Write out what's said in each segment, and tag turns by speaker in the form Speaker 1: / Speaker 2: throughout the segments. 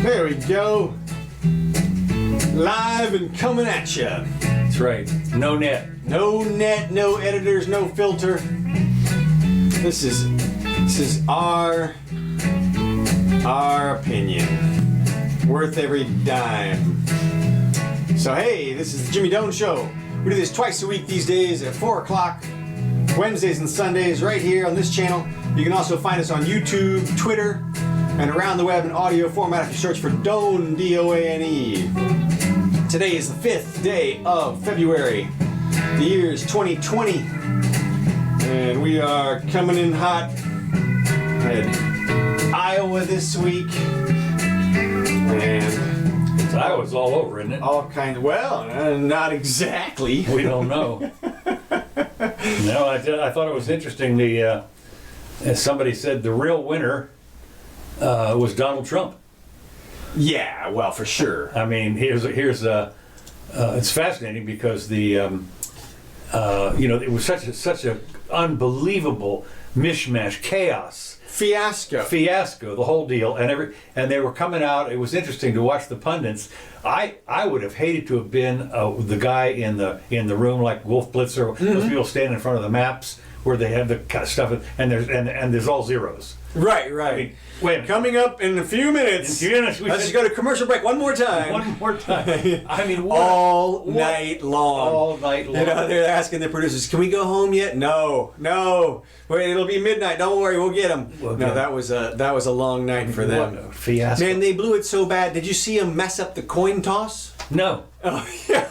Speaker 1: There we go. Live and coming at you.
Speaker 2: That's right. No net.
Speaker 1: No net, no editors, no filter. This is our opinion. Worth every dime. So hey, this is the Jimmy Doane Show. We do this twice a week these days at 4 o'clock, Wednesdays and Sundays, right here on this channel. You can also find us on YouTube, Twitter, and around the web in audio format if you search for Doane, D-O-A-N-E. Today is the 5th day of February. The year is 2020. And we are coming in hot at Iowa this week. And
Speaker 2: Iowa's all over, isn't it?
Speaker 1: all kinds of, well, not exactly.
Speaker 2: We don't know. No, I thought it was interesting. As somebody said, the real winner was Donald Trump.
Speaker 1: Yeah, well, for sure.
Speaker 2: I mean, it's fascinating because it was such a unbelievable mishmash, chaos, fiasco, the whole deal, and they were coming out. It was interesting to watch the pundits. I would have hated to have been the guy in the room like Wolf Blitzer, those people standing in front of the maps where they have the kind of stuff, and there's all zeros.
Speaker 1: Right.
Speaker 2: I mean, wait,
Speaker 1: coming up in a few minutes. Let's just go to commercial break one more time.
Speaker 2: One more time. I mean,
Speaker 1: all night long.
Speaker 2: All night long.
Speaker 1: You know, they're asking the producers, "Can we go home yet?" No. Wait, it'll be midnight. Don't worry, we'll get them. No, that was a long night for them.
Speaker 2: What a fiasco.
Speaker 1: Man, they blew it so bad. Did you see them mess up the coin toss?
Speaker 2: No.
Speaker 1: Oh yeah.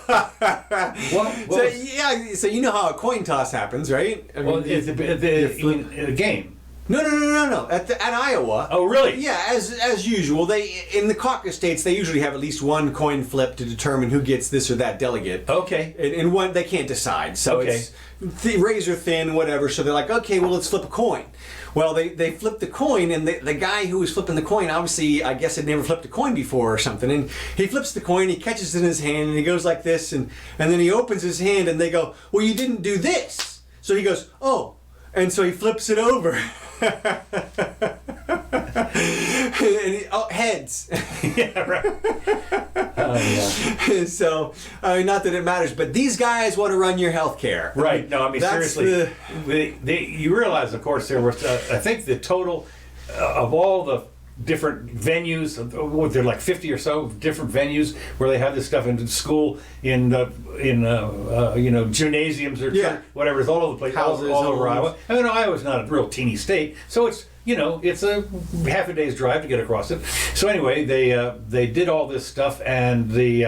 Speaker 2: What
Speaker 1: so you know how a coin toss happens, right? I mean,
Speaker 2: the game.
Speaker 1: No. At Iowa.
Speaker 2: Oh, really?
Speaker 1: Yeah, as usual. They in the caucus states they usually have at least one coin flip to determine who gets this or that delegate.
Speaker 2: Okay.
Speaker 1: And one they can't decide, so it's razor thin, whatever. So they're like, okay, well let's flip a coin. Well, they flipped the coin, and the guy who was flipping the coin, obviously, I guess had never flipped a coin before or something. And he flips the coin, he catches it in his hand, and he goes like this, and then he opens his hand, and they go, well, you didn't do this. So he goes, oh, and so he flips it over. Heads.
Speaker 2: Yeah, right.
Speaker 1: So, I mean, not that it matters, but these guys want to run your healthcare.
Speaker 2: Right. No, I mean, seriously. You realize, of course, there was, I think the total of all the different venues, there are like 50 or so different venues where they have this stuff in school, in gymnasiums or whatever. It's all over the place, all over Iowa. I mean, Iowa's not a real teeny state, so it's a half a day's drive to get across it. So anyway, they did all this stuff, and they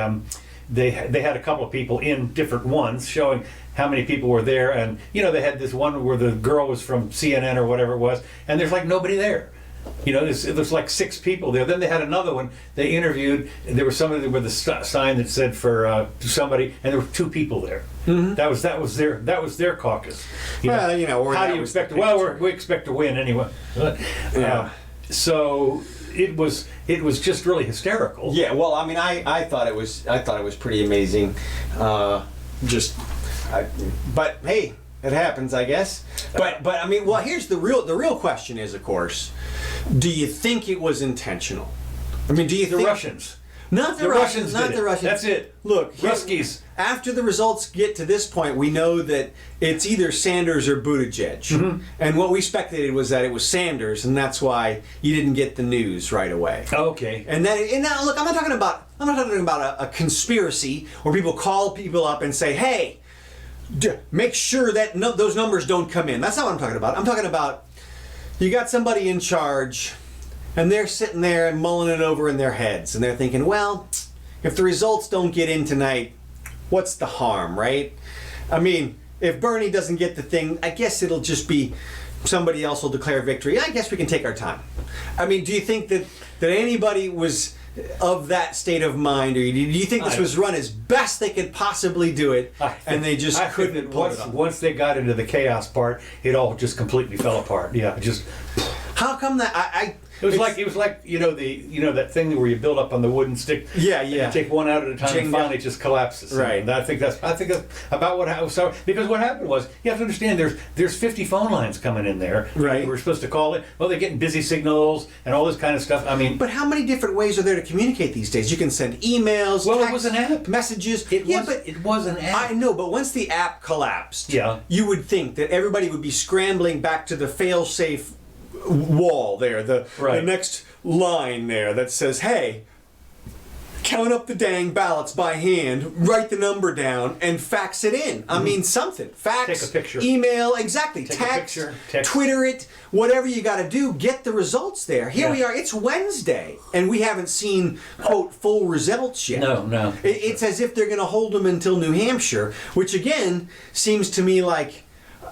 Speaker 2: had a couple of people in different ones showing how many people were there, and they had this one where the girl was from CNN or whatever it was, and there's like nobody there. There's like 6 people there. Then they had another one they interviewed. There was somebody with a sign that said for somebody, and there were 2 people there. Mm-hmm. That was their caucus. How do you expect? Well, we expect to win anyway. So it was just really hysterical.
Speaker 1: Yeah. Well, I mean, I thought it was pretty amazing. But hey. It happens, I guess. But I mean, well, here's the real question is, of course, do you think it was intentional? I mean, do you think
Speaker 2: Russians?
Speaker 1: Not the Russians. Not the Russians.
Speaker 2: That's it.
Speaker 1: Look,
Speaker 2: Ruskies.
Speaker 1: After the results get to this point, we know that it's either Sanders or Buttigieg. Mm-hmm. And what we speculated was that it was Sanders, and that's why you didn't get the news right away.
Speaker 2: Okay.
Speaker 1: And now, look, I'm not talking about a conspiracy where people call people up and say, "Hey, make sure that those numbers don't come in." That's not what I'm talking about. I'm talking about you got somebody in charge, and they're sitting there and mulling it over in their heads, and they're thinking, well, if the results don't get in tonight, what's the harm, right? I mean, if Bernie doesn't get the thing, I guess it'll just be somebody else will declare victory. I guess we can take our time. I mean, do you think that anybody was of that state of mind, or do you think this was run as best they could possibly do it, and they just couldn't pull it off?
Speaker 2: Once they got into the chaos part, it all just completely fell apart. Yeah, just.
Speaker 1: How come that
Speaker 2: It was like that thing where you build up on the wooden stick.
Speaker 1: Yeah.
Speaker 2: And you take one out at a time, and finally it just collapses.
Speaker 1: Right.
Speaker 2: And I think that's about what happened. So because what happened was, you have to understand, there's 50 phone lines coming in there.
Speaker 1: Right.
Speaker 2: We're supposed to call it. Well, they're getting busy signals and all this kind of stuff. I mean,
Speaker 1: but how many different ways are there to communicate these days? You can send emails.
Speaker 2: Well,
Speaker 1: text,
Speaker 2: it was an app.
Speaker 1: Messages.
Speaker 2: It was an app.
Speaker 1: I know, but once the app collapsed,
Speaker 2: Yeah.
Speaker 1: you would think that everybody would be scrambling back to the fail-safe wall there, the next line there that says, hey, count up the dang ballots by hand, write the number down, and fax it in. I mean, something. Fax,
Speaker 2: take a picture,
Speaker 1: email, exactly.
Speaker 2: Take
Speaker 1: text,
Speaker 2: a picture,
Speaker 1: Twitter it, whatever you got to do, get the results there. Here we are. It's Wednesday, and we haven't seen, quote, full results yet.
Speaker 2: No.
Speaker 1: It's as if they're going to hold them until New Hampshire, which again seems to me like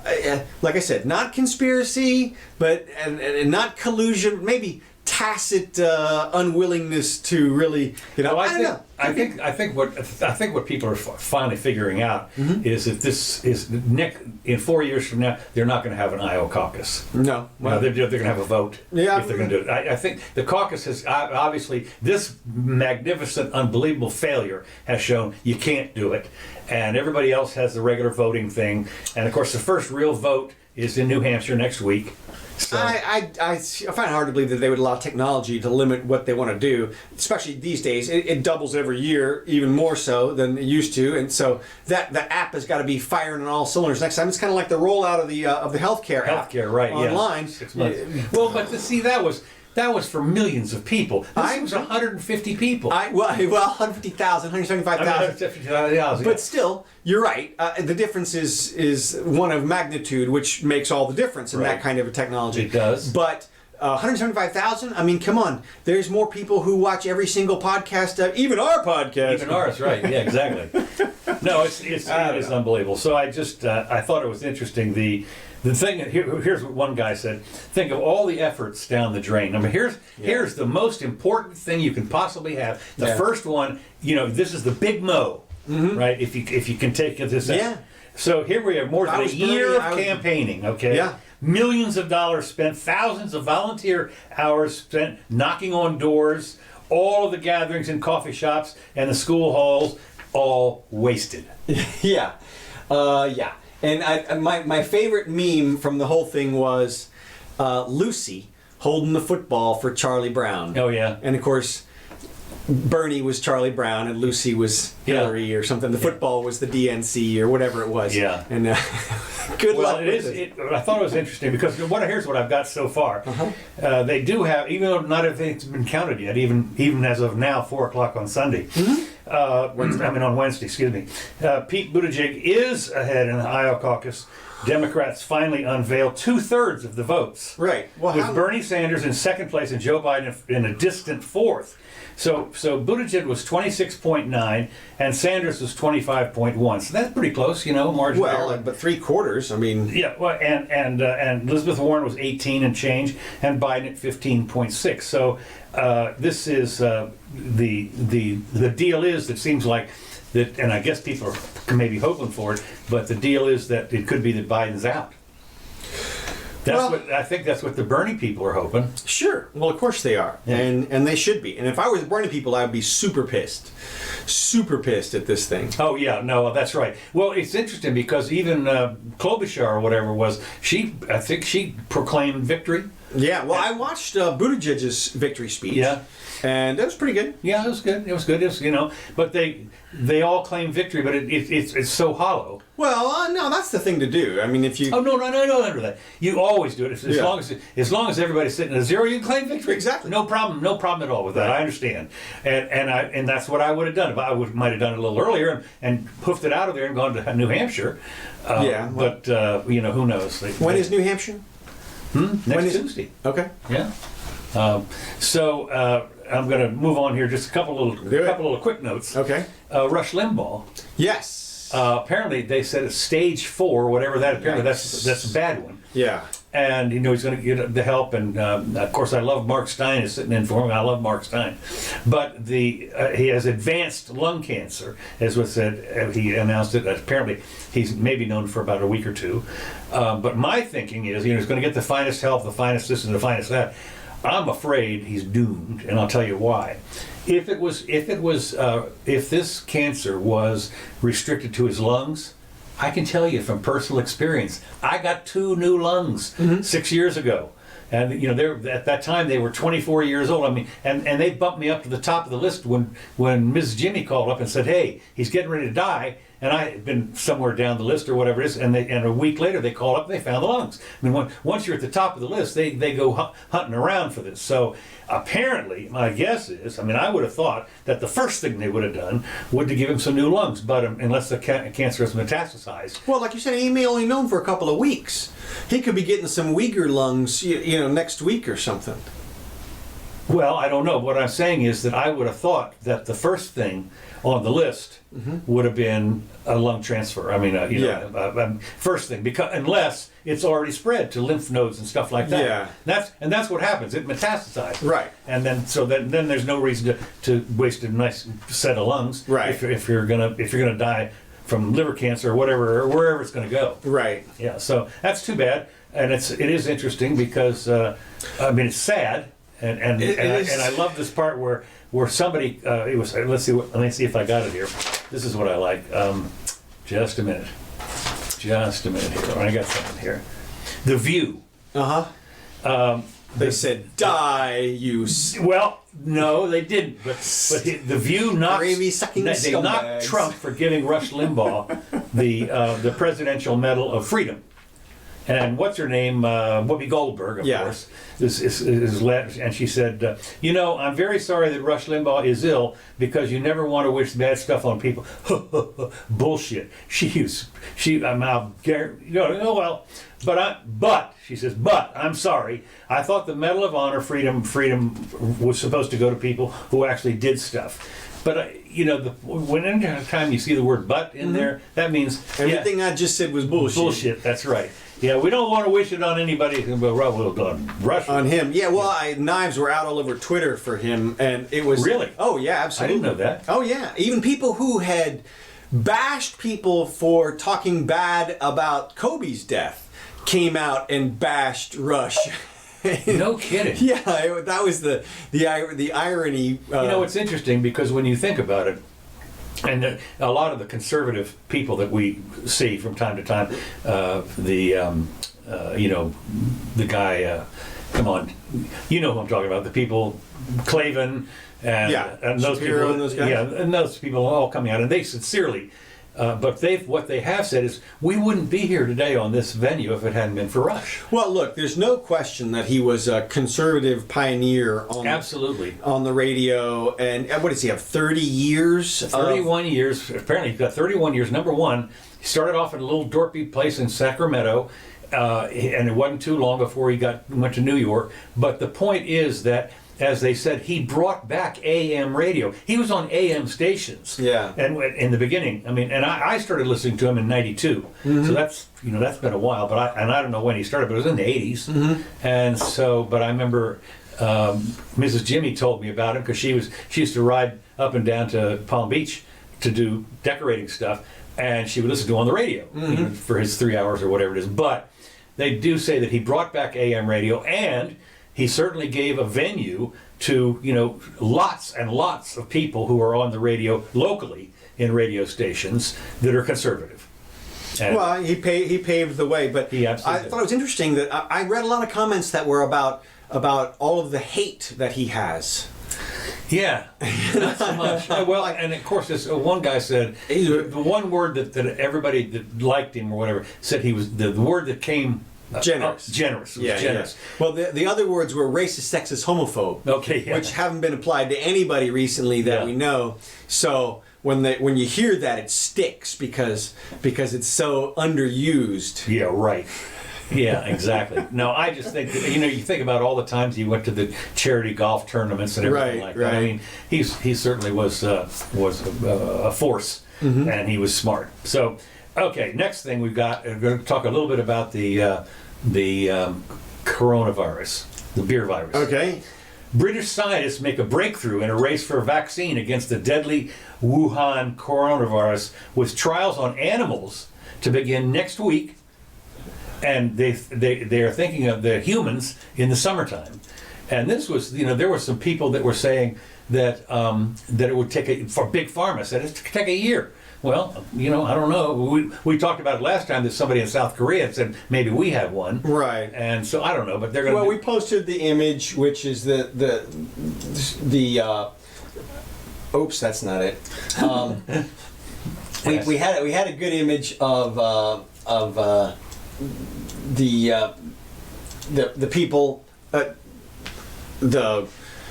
Speaker 1: I said, not conspiracy, but and not collusion, maybe tacit unwillingness to really, I don't know.
Speaker 2: I think what people are finally figuring out is that this is in 4 years from now, they're not going to have an Iowa caucus.
Speaker 1: No,
Speaker 2: they're going to have a vote if they're going to do it. I think the caucus has obviously, this magnificent, unbelievable failure has shown you can't do it, and everybody else has the regular voting thing. And of course, the first real vote is in New Hampshire next week. So.
Speaker 1: I find it hard to believe that they would allow technology to limit what they want to do, especially these days. It doubles every year, even more so than it used to, and so that the app has got to be firing on all cylinders next time. It's kind of like the rollout of the healthcare app online.
Speaker 2: 6 months. Well, but to see that was for millions of people. This was 150 people.
Speaker 1: 150,000, 175,000. But still, you're right. The difference is one of magnitude, which makes all the difference in that kind of a technology.
Speaker 2: It does.
Speaker 1: But 175,000? I mean, come on. There's more people who watch every single podcast, even our podcast.
Speaker 2: Even ours, right. Yeah, exactly. No, it's unbelievable. So I thought it was interesting. The thing, here's what one guy said. Think of all the efforts down the drain. I mean, here's the most important thing you can possibly have. The first one, this is the big mo, right? If you can take this out.
Speaker 1: Yeah.
Speaker 2: So here we have more than a year of campaigning, okay?
Speaker 1: Yeah.
Speaker 2: Millions of dollars spent, thousands of volunteer hours spent knocking on doors, all of the gatherings in coffee shops and the school halls, all wasted.
Speaker 1: Yeah. And my favorite meme from the whole thing was Lucy holding the football for Charlie Brown.
Speaker 2: Oh, yeah.
Speaker 1: And of course, Bernie was Charlie Brown and Lucy was Hillary or something. The football was the DNC or whatever it was.
Speaker 2: Yeah.
Speaker 1: And good luck with
Speaker 2: it. I thought it was interesting because here's what I've got so far. They do have, even though not everything's been counted yet, even as of now, 4 o'clock on Sunday. On Wednesday, excuse me. Pete Buttigieg is ahead in the Iowa caucus. Democrats finally unveiled 2/3 of the votes.
Speaker 1: Right. Well,
Speaker 2: with Bernie Sanders in second place and Joe Biden in a distant fourth. So Buttigieg was 26.9 and Sanders was 25.1. So that's pretty close, margin.
Speaker 1: Well, but 3/4. I mean.
Speaker 2: Yeah. Well, and Elizabeth Warren was 18 and change, and Biden at 15.6. So this is the deal is that seems like that, and I guess people are maybe hoping for it, but the deal is that it could be that Biden's out. I think that's what the Bernie people are hoping.
Speaker 1: Sure. Well, of course they are. Yeah. And they should be. And if I were the Bernie people, I would be super pissed. Super pissed at this thing.
Speaker 2: Oh, yeah. No, that's right. Well, it's interesting because even Klobuchar or whatever I think she proclaimed victory.
Speaker 1: Yeah. Well, I watched Buttigieg's victory speech.
Speaker 2: Yeah.
Speaker 1: And it was pretty good.
Speaker 2: Yeah, it was good. It was good. But they all claim victory, but it's so hollow.
Speaker 1: Well, no, that's the thing to do. I mean, if you...
Speaker 2: Oh, no, under that. You always do it. As long as everybody's sitting at a zero, you can claim victory.
Speaker 1: Exactly.
Speaker 2: No problem at all with that. I understand. And that's what I would have done. If I might have done it a little earlier and hoofed it out of there and gone to New Hampshire. But who knows?
Speaker 1: When is New Hampshire?
Speaker 2: Next Tuesday.
Speaker 1: Okay.
Speaker 2: Yeah. I'm going to move on here. Just a couple little quick notes.
Speaker 1: Okay.
Speaker 2: Rush Limbaugh.
Speaker 1: Yes.
Speaker 2: Apparently, they said it's stage 4, whatever that. Apparently, that's a bad one.
Speaker 1: Yeah.
Speaker 2: and he's going to get the help. And of course, I love Mark Stein is sitting in for him. I love Mark Stein, but he has advanced lung cancer, as was said. He announced it. Apparently, he's maybe known for about a week or two. But my thinking is, he's going to get the finest help, the finest this and the finest that. I'm afraid he's doomed, and I'll tell you why. If this cancer was restricted to his lungs, I can tell you from personal experience, I got 2 new lungs 6 years ago. And at that time they were 24 years old. I mean, and they bumped me up to the top of the list when Mrs. Jimmy called up and said, "Hey, he's getting ready to die." And I had been somewhere down the list or whatever it is, and a week later they called up and they found the lungs. I mean, once you're at the top of the list, they go hunting around for this. So apparently, my guess is, I would have thought that the first thing they would have done would to give him some new lungs, but unless the cancer has metastasized.
Speaker 1: Well, like you said, he may only known for a couple of weeks. He could be getting some Uyghur lungs, next week or something.
Speaker 2: Well, I don't know. What I'm saying is that I would have thought that the first thing on the list would have been a lung transfer. First thing, because unless it's already spread to lymph nodes and stuff like that.
Speaker 1: Yeah.
Speaker 2: That's what happens. It metastasizes.
Speaker 1: Right.
Speaker 2: And then then there's no reason to waste a nice set of lungs.
Speaker 1: Right.
Speaker 2: If you're gonna die from liver cancer or whatever, or wherever it's gonna go.
Speaker 1: Right.
Speaker 2: Yeah. So that's too bad, and it is interesting because it's sad. And I love this part where somebody let's see if I got it here. This is what I like. Just a minute here. I got something here. The View.
Speaker 1: They said, "Die, you."
Speaker 2: Well, no, they didn't. But the View knocked. They knocked Trump for giving Rush Limbaugh the Presidential Medal of Freedom. And what's her name? Whoopi Goldberg, of course, and she said, "I'm very sorry that Rush Limbaugh is ill because you never want to wish bad stuff on people." Bullshit. But she says, "But I'm sorry. I thought the Medal of Honor, freedom was supposed to go to people who actually did stuff." But when any time you see the word "but" in there, that means
Speaker 1: everything I just said was bullshit.
Speaker 2: Bullshit. That's right. Yeah, we don't want to wish it on anybody. Well done, Russia.
Speaker 1: On him, yeah. Well, knives were out all over Twitter for him, and it was
Speaker 2: really.
Speaker 1: Oh yeah, absolutely.
Speaker 2: I didn't know that.
Speaker 1: Oh yeah, even people who had bashed people for talking bad about Kobe's death came out and bashed Rush.
Speaker 2: No kidding.
Speaker 1: Yeah, that was the irony.
Speaker 2: It's interesting because when you think about it, and a lot of the conservative people that we see from time to time, the guy, come on, you know who I'm talking about, the people, Clavin, and those
Speaker 1: Shapiro
Speaker 2: people,
Speaker 1: and those guys.
Speaker 2: and those people all coming out, and they sincerely. But what they have said is, we wouldn't be here today on this venue if it hadn't been for Rush.
Speaker 1: Well, look, there's no question that he was a conservative pioneer on the radio. And what does he have, 30 years?
Speaker 2: 31 years. Apparently he's got 31 years. Number one, he started off at a little dorky place in Sacramento, and it wasn't too long before he went to New York. But the point is that, as they said, he brought back AM radio. He was on AM stations.
Speaker 1: Yeah.
Speaker 2: And in the beginning, and I started listening to him in '92. So that's been a while. But I don't know when he started, but it was in the '80s. And so, but I remember Mrs. Jimmy told me about him because she used to ride up and down to Palm Beach to do decorating stuff, and she would listen to him on the radio for his 3 hours or whatever it is. But they do say that he brought back AM radio, and he certainly gave a venue to, lots and lots of people who are on the radio locally in radio stations that are conservative. And
Speaker 1: well, he paved the way, but I thought it was interesting that I read a lot of comments that were about all of the hate that he has.
Speaker 2: Yeah, not so much. Well, and of course, this one guy said the one word that everybody that liked him or whatever said he was the word that came.
Speaker 1: Generous.
Speaker 2: Generous. It was generous.
Speaker 1: Yeah. Well, the other words were racist, sexist, homophobe.
Speaker 2: Okay, yeah.
Speaker 1: Which haven't been applied to anybody recently that we know. So when you hear that, it sticks because it's so underused.
Speaker 2: Yeah, right. Yeah, exactly. No, I just think that, you think about all the times he went to the charity golf tournaments and everything like that.
Speaker 1: Right.
Speaker 2: He certainly was a force, and he was smart. So. Okay, next thing we've got, we're going to talk a little bit about the the coronavirus, the beer virus.
Speaker 1: Okay.
Speaker 2: British scientists make a breakthrough in a race for a vaccine against the deadly Wuhan coronavirus, with trials on animals to begin next week, and they are thinking of the humans in the summertime. And this was, there were some people that were saying that that it would take for Big Pharma said it could take a year. Well, I don't know. We talked about it last time that somebody in South Korea said maybe we have one.
Speaker 1: Right.
Speaker 2: And so I don't know, but they're going to.
Speaker 3: Well, we posted the image, which is the oops, that's not it.
Speaker 2: Yes.
Speaker 3: We had a good image of the people,
Speaker 1: The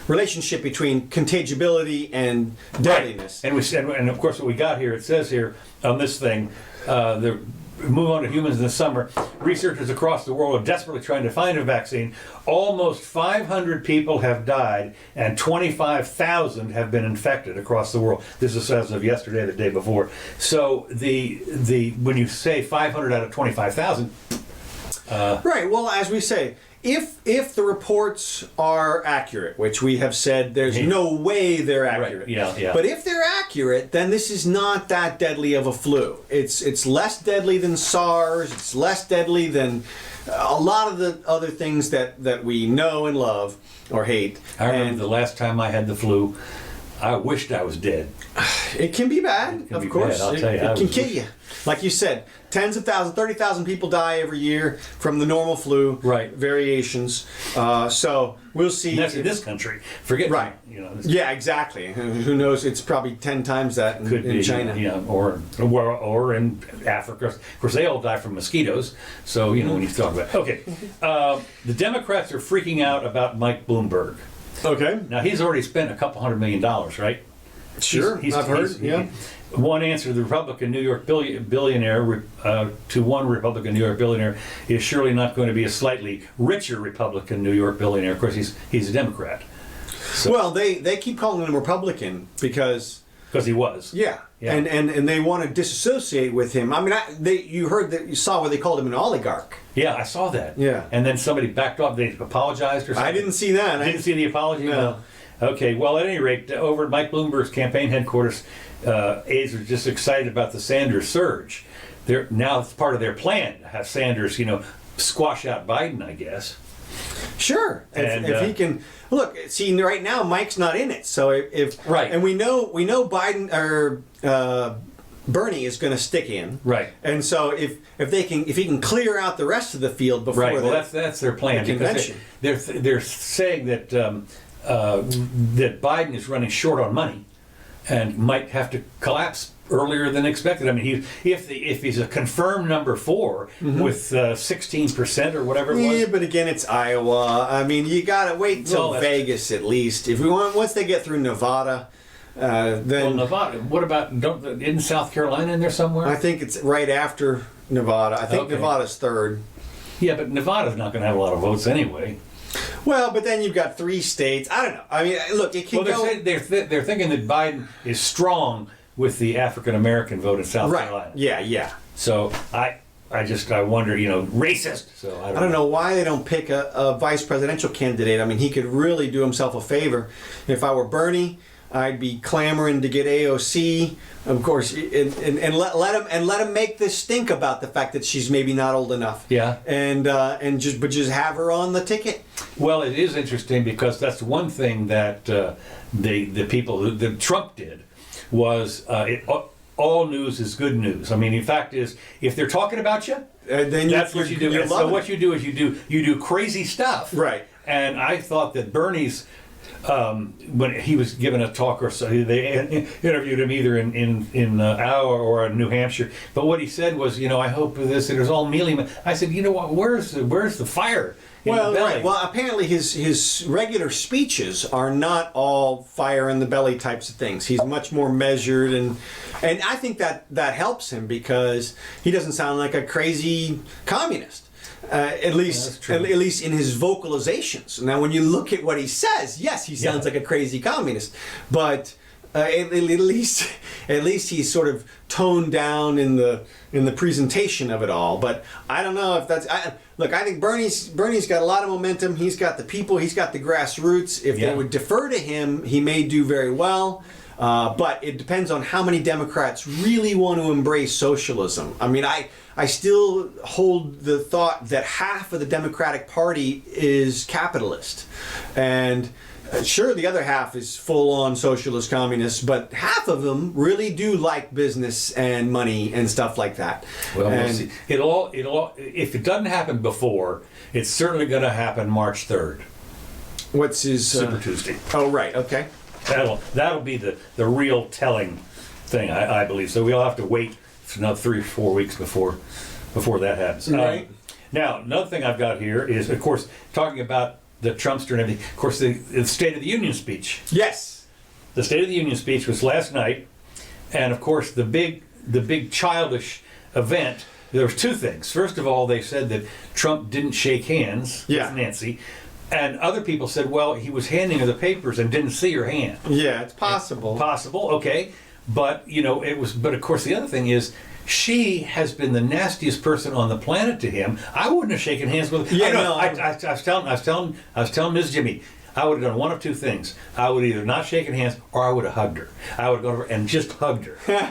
Speaker 1: relationship between contagibility and deadliness.
Speaker 2: And we said, and of course, what we got here, it says here on this thing, move on to humans in the summer. Researchers across the world are desperately trying to find a vaccine. Almost 500 people have died, and 25,000 have been infected across the world. This is as of yesterday, the day before. So when you say 500 out of 25,000,
Speaker 1: Right. Well, as we say, if the reports are accurate, which we have said there's no way they're accurate.
Speaker 2: Right. Yeah.
Speaker 1: But if they're accurate, then this is not that deadly of a flu. It's less deadly than SARS. It's less deadly than a lot of the other things that we know and love or hate.
Speaker 2: I remember the last time I had the flu, I wished I was dead.
Speaker 1: It can be bad,
Speaker 2: can
Speaker 1: of
Speaker 2: be
Speaker 1: course.
Speaker 2: bad, I'll tell you.
Speaker 1: It can kill you. Like you said, tens of thousands, 30,000 people die every year from the normal flu
Speaker 2: Right.
Speaker 1: variations. So we'll see.
Speaker 2: And that's in this country. Forget
Speaker 1: Right. Yeah, exactly. Who knows? It's probably 10 times that in China.
Speaker 2: or in Africa. Of course, they all die from mosquitoes. So when you talk about okay, the Democrats are freaking out about Mike Bloomberg.
Speaker 1: Okay.
Speaker 2: Now he's already spent $200 million, right?
Speaker 1: Sure, I've heard. Yeah.
Speaker 2: One answer: the Republican New York billionaire to one Republican New York billionaire is surely not going to be a slightly richer Republican New York billionaire. Of course, he's a Democrat. So,
Speaker 1: Well, they keep calling him Republican because
Speaker 2: he was.
Speaker 1: yeah.
Speaker 2: Yeah.
Speaker 1: And they want to disassociate with him. I mean, you saw where they called him an oligarch.
Speaker 2: Yeah, I saw that.
Speaker 1: Yeah.
Speaker 2: And then somebody backed off. They apologized or something.
Speaker 1: I didn't see that.
Speaker 2: I didn't see the apology.
Speaker 1: No.
Speaker 2: Okay. Well, at any rate, over at Mike Bloomberg's campaign headquarters, aides are just excited about the Sanders surge. Now it's part of their plan to have Sanders, squash out Biden, I guess.
Speaker 1: Sure,
Speaker 2: And,
Speaker 1: if he can look. See, right now Mike's not in it, so if
Speaker 2: Right.
Speaker 1: and we know Biden or Bernie is going to stick in,
Speaker 2: Right.
Speaker 1: And so if he can clear out the rest of the field before
Speaker 2: Right. Well, that's their plan.
Speaker 1: the
Speaker 2: because
Speaker 1: convention.
Speaker 2: they're saying that that Biden is running short on money, and might have to collapse earlier than expected. I mean, if he's a confirmed number 4 with 16% or whatever it was.
Speaker 1: Yeah, but again, it's Iowa. I mean, you got to wait till
Speaker 2: Well,
Speaker 1: Vegas at least. If we want, once they get through Nevada,
Speaker 2: Well,
Speaker 1: then
Speaker 2: Nevada. What about? Isn't South Carolina in there somewhere?
Speaker 1: I think it's right after Nevada. I think
Speaker 2: Okay.
Speaker 1: Nevada's third.
Speaker 2: Yeah, but Nevada's not going to have a lot of votes anyway.
Speaker 1: Well, but then you've got 3 states. I don't know. I mean, look, it can
Speaker 2: Well,
Speaker 1: go.
Speaker 2: they're thinking that Biden is strong with the African American vote in South
Speaker 1: Right.
Speaker 2: Carolina.
Speaker 1: Yeah.
Speaker 2: So I wonder, racist. So
Speaker 1: I don't know why they don't pick a vice presidential candidate. I mean, he could really do himself a favor. If I were Bernie, I'd be clamoring to get AOC, of course, and let him make this stink about the fact that she's maybe not old enough.
Speaker 2: Yeah.
Speaker 1: And just have her on the ticket.
Speaker 2: Well, it is interesting because that's one thing that the people that Trump did was all news is good news. I mean, the fact is, if they're talking about you,
Speaker 1: Then
Speaker 2: that's what you do.
Speaker 1: you're
Speaker 2: And so
Speaker 1: loving
Speaker 2: what
Speaker 1: it.
Speaker 2: you do is you do crazy stuff.
Speaker 1: Right.
Speaker 2: And I thought that Bernie's when he was given a talk or so, they interviewed him either in Iowa or in New Hampshire. But what he said was, I hope this. It was all mealy. I said, you know what? Where's the fire? In
Speaker 1: Well,
Speaker 2: the belly?
Speaker 1: right. Well, apparently his regular speeches are not all fire in the belly types of things. He's much more measured, and I think that helps him because he doesn't sound like a crazy communist. At least in his vocalizations. Now, when you look at what he says, yes, he sounds like a crazy communist, but at least he's sort of toned down in the presentation of it all. But I don't know if that's look, I think Bernie's got a lot of momentum. He's got the people. He's got the grassroots. If they would defer to him, he may do very well. But it depends on how many Democrats really want to embrace socialism. I mean, I still hold the thought that half of the Democratic Party is capitalist. And sure, the other half is full-on socialist communist, but half of them really do like business and money and stuff like that.
Speaker 2: Well, we'll see. It'll if it doesn't happen before, it's certainly going to happen March 3rd.
Speaker 1: What's his...
Speaker 2: Super Tuesday.
Speaker 1: Oh, right, okay.
Speaker 2: That'll be the real telling thing, I believe. So we'll have to wait for another 3 or 4 weeks before that happens.
Speaker 1: Right.
Speaker 2: Now, another thing I've got here is, of course, talking about the Trumpster and everything. Of course, the State of the Union speech.
Speaker 1: Yes.
Speaker 2: The State of the Union speech was last night, and of course, the big childish event. There was two things. First of all, they said that Trump didn't shake hands with Nancy. And other people said, well, he was handing her the papers and didn't see her hand.
Speaker 1: Yeah, it's possible.
Speaker 2: Possible, okay. But, but of course the other thing is, she has been the nastiest person on the planet to him. I wouldn't have shaken hands with her.
Speaker 1: Yeah,
Speaker 2: I was telling Ms. Jimmy, I would have done one of two things. I would either not shaken hands or I would have hugged her. I would have gone over and just hugged her.
Speaker 1: Yeah,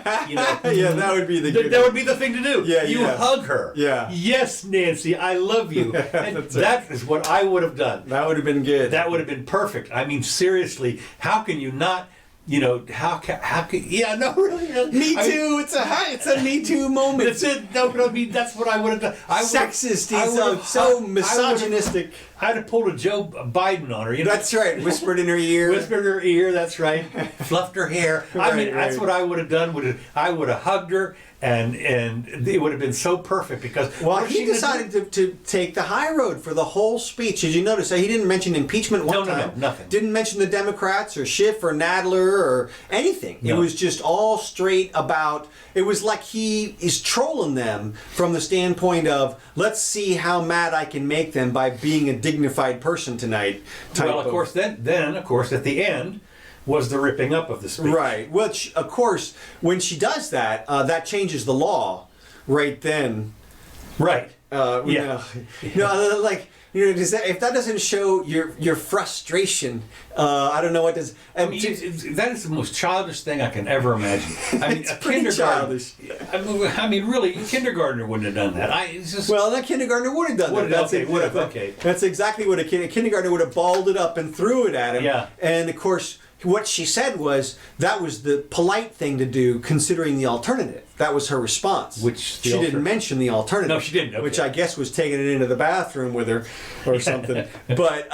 Speaker 1: that would be
Speaker 2: that would be the thing to do.
Speaker 1: Yeah,
Speaker 2: you hug her.
Speaker 1: Yeah.
Speaker 2: Yes, Nancy, I love you. And that is what I would have done.
Speaker 1: That would have been good.
Speaker 2: That would have been perfect. I mean, seriously, how can you not? How can? Yeah, no, really.
Speaker 1: Me too. It's a Me Too moment.
Speaker 2: That's it. No, but I mean, that's what I would have done.
Speaker 1: Sexist. He's so misogynistic.
Speaker 2: I'd have pulled a Joe Biden on her.
Speaker 1: That's right. Whispered in her ear.
Speaker 2: Whispered in her ear. That's right. Fluffed her hair. That's what I would have done. I would have hugged her, and it would have been so perfect because.
Speaker 1: Well, he decided to take the high road for the whole speech. Did you notice that he didn't mention impeachment one time?
Speaker 2: No, nothing.
Speaker 1: Didn't mention the Democrats or Schiff or Nadler or anything.
Speaker 2: No.
Speaker 1: It was just all straight about. It was like he is trolling them from the standpoint of, let's see how mad I can make them by being a dignified person tonight.
Speaker 2: Well, of course, then of course, at the end was the ripping up of the speech.
Speaker 1: Right. Which, of course, when she does that, that changes the law right then.
Speaker 2: Right.
Speaker 1: Yeah. Does that, if that doesn't show your frustration, I don't know what does.
Speaker 2: That is the most childish thing I can ever imagine. I mean,
Speaker 1: It's
Speaker 2: a
Speaker 1: pretty
Speaker 2: kindergarten.
Speaker 1: childish.
Speaker 2: I mean, really, a kindergartner wouldn't have done that.
Speaker 1: Well, that kindergartner would have done that.
Speaker 2: Okay.
Speaker 1: That's exactly what a kindergartner would have balled it up and threw it at him.
Speaker 2: Yeah.
Speaker 1: And of course, what she said was that was the polite thing to do, considering the alternative. That was her response. She didn't mention the alternative.
Speaker 2: No, she didn't. Okay.
Speaker 1: Which I guess was taking it into the bathroom with her, or something. But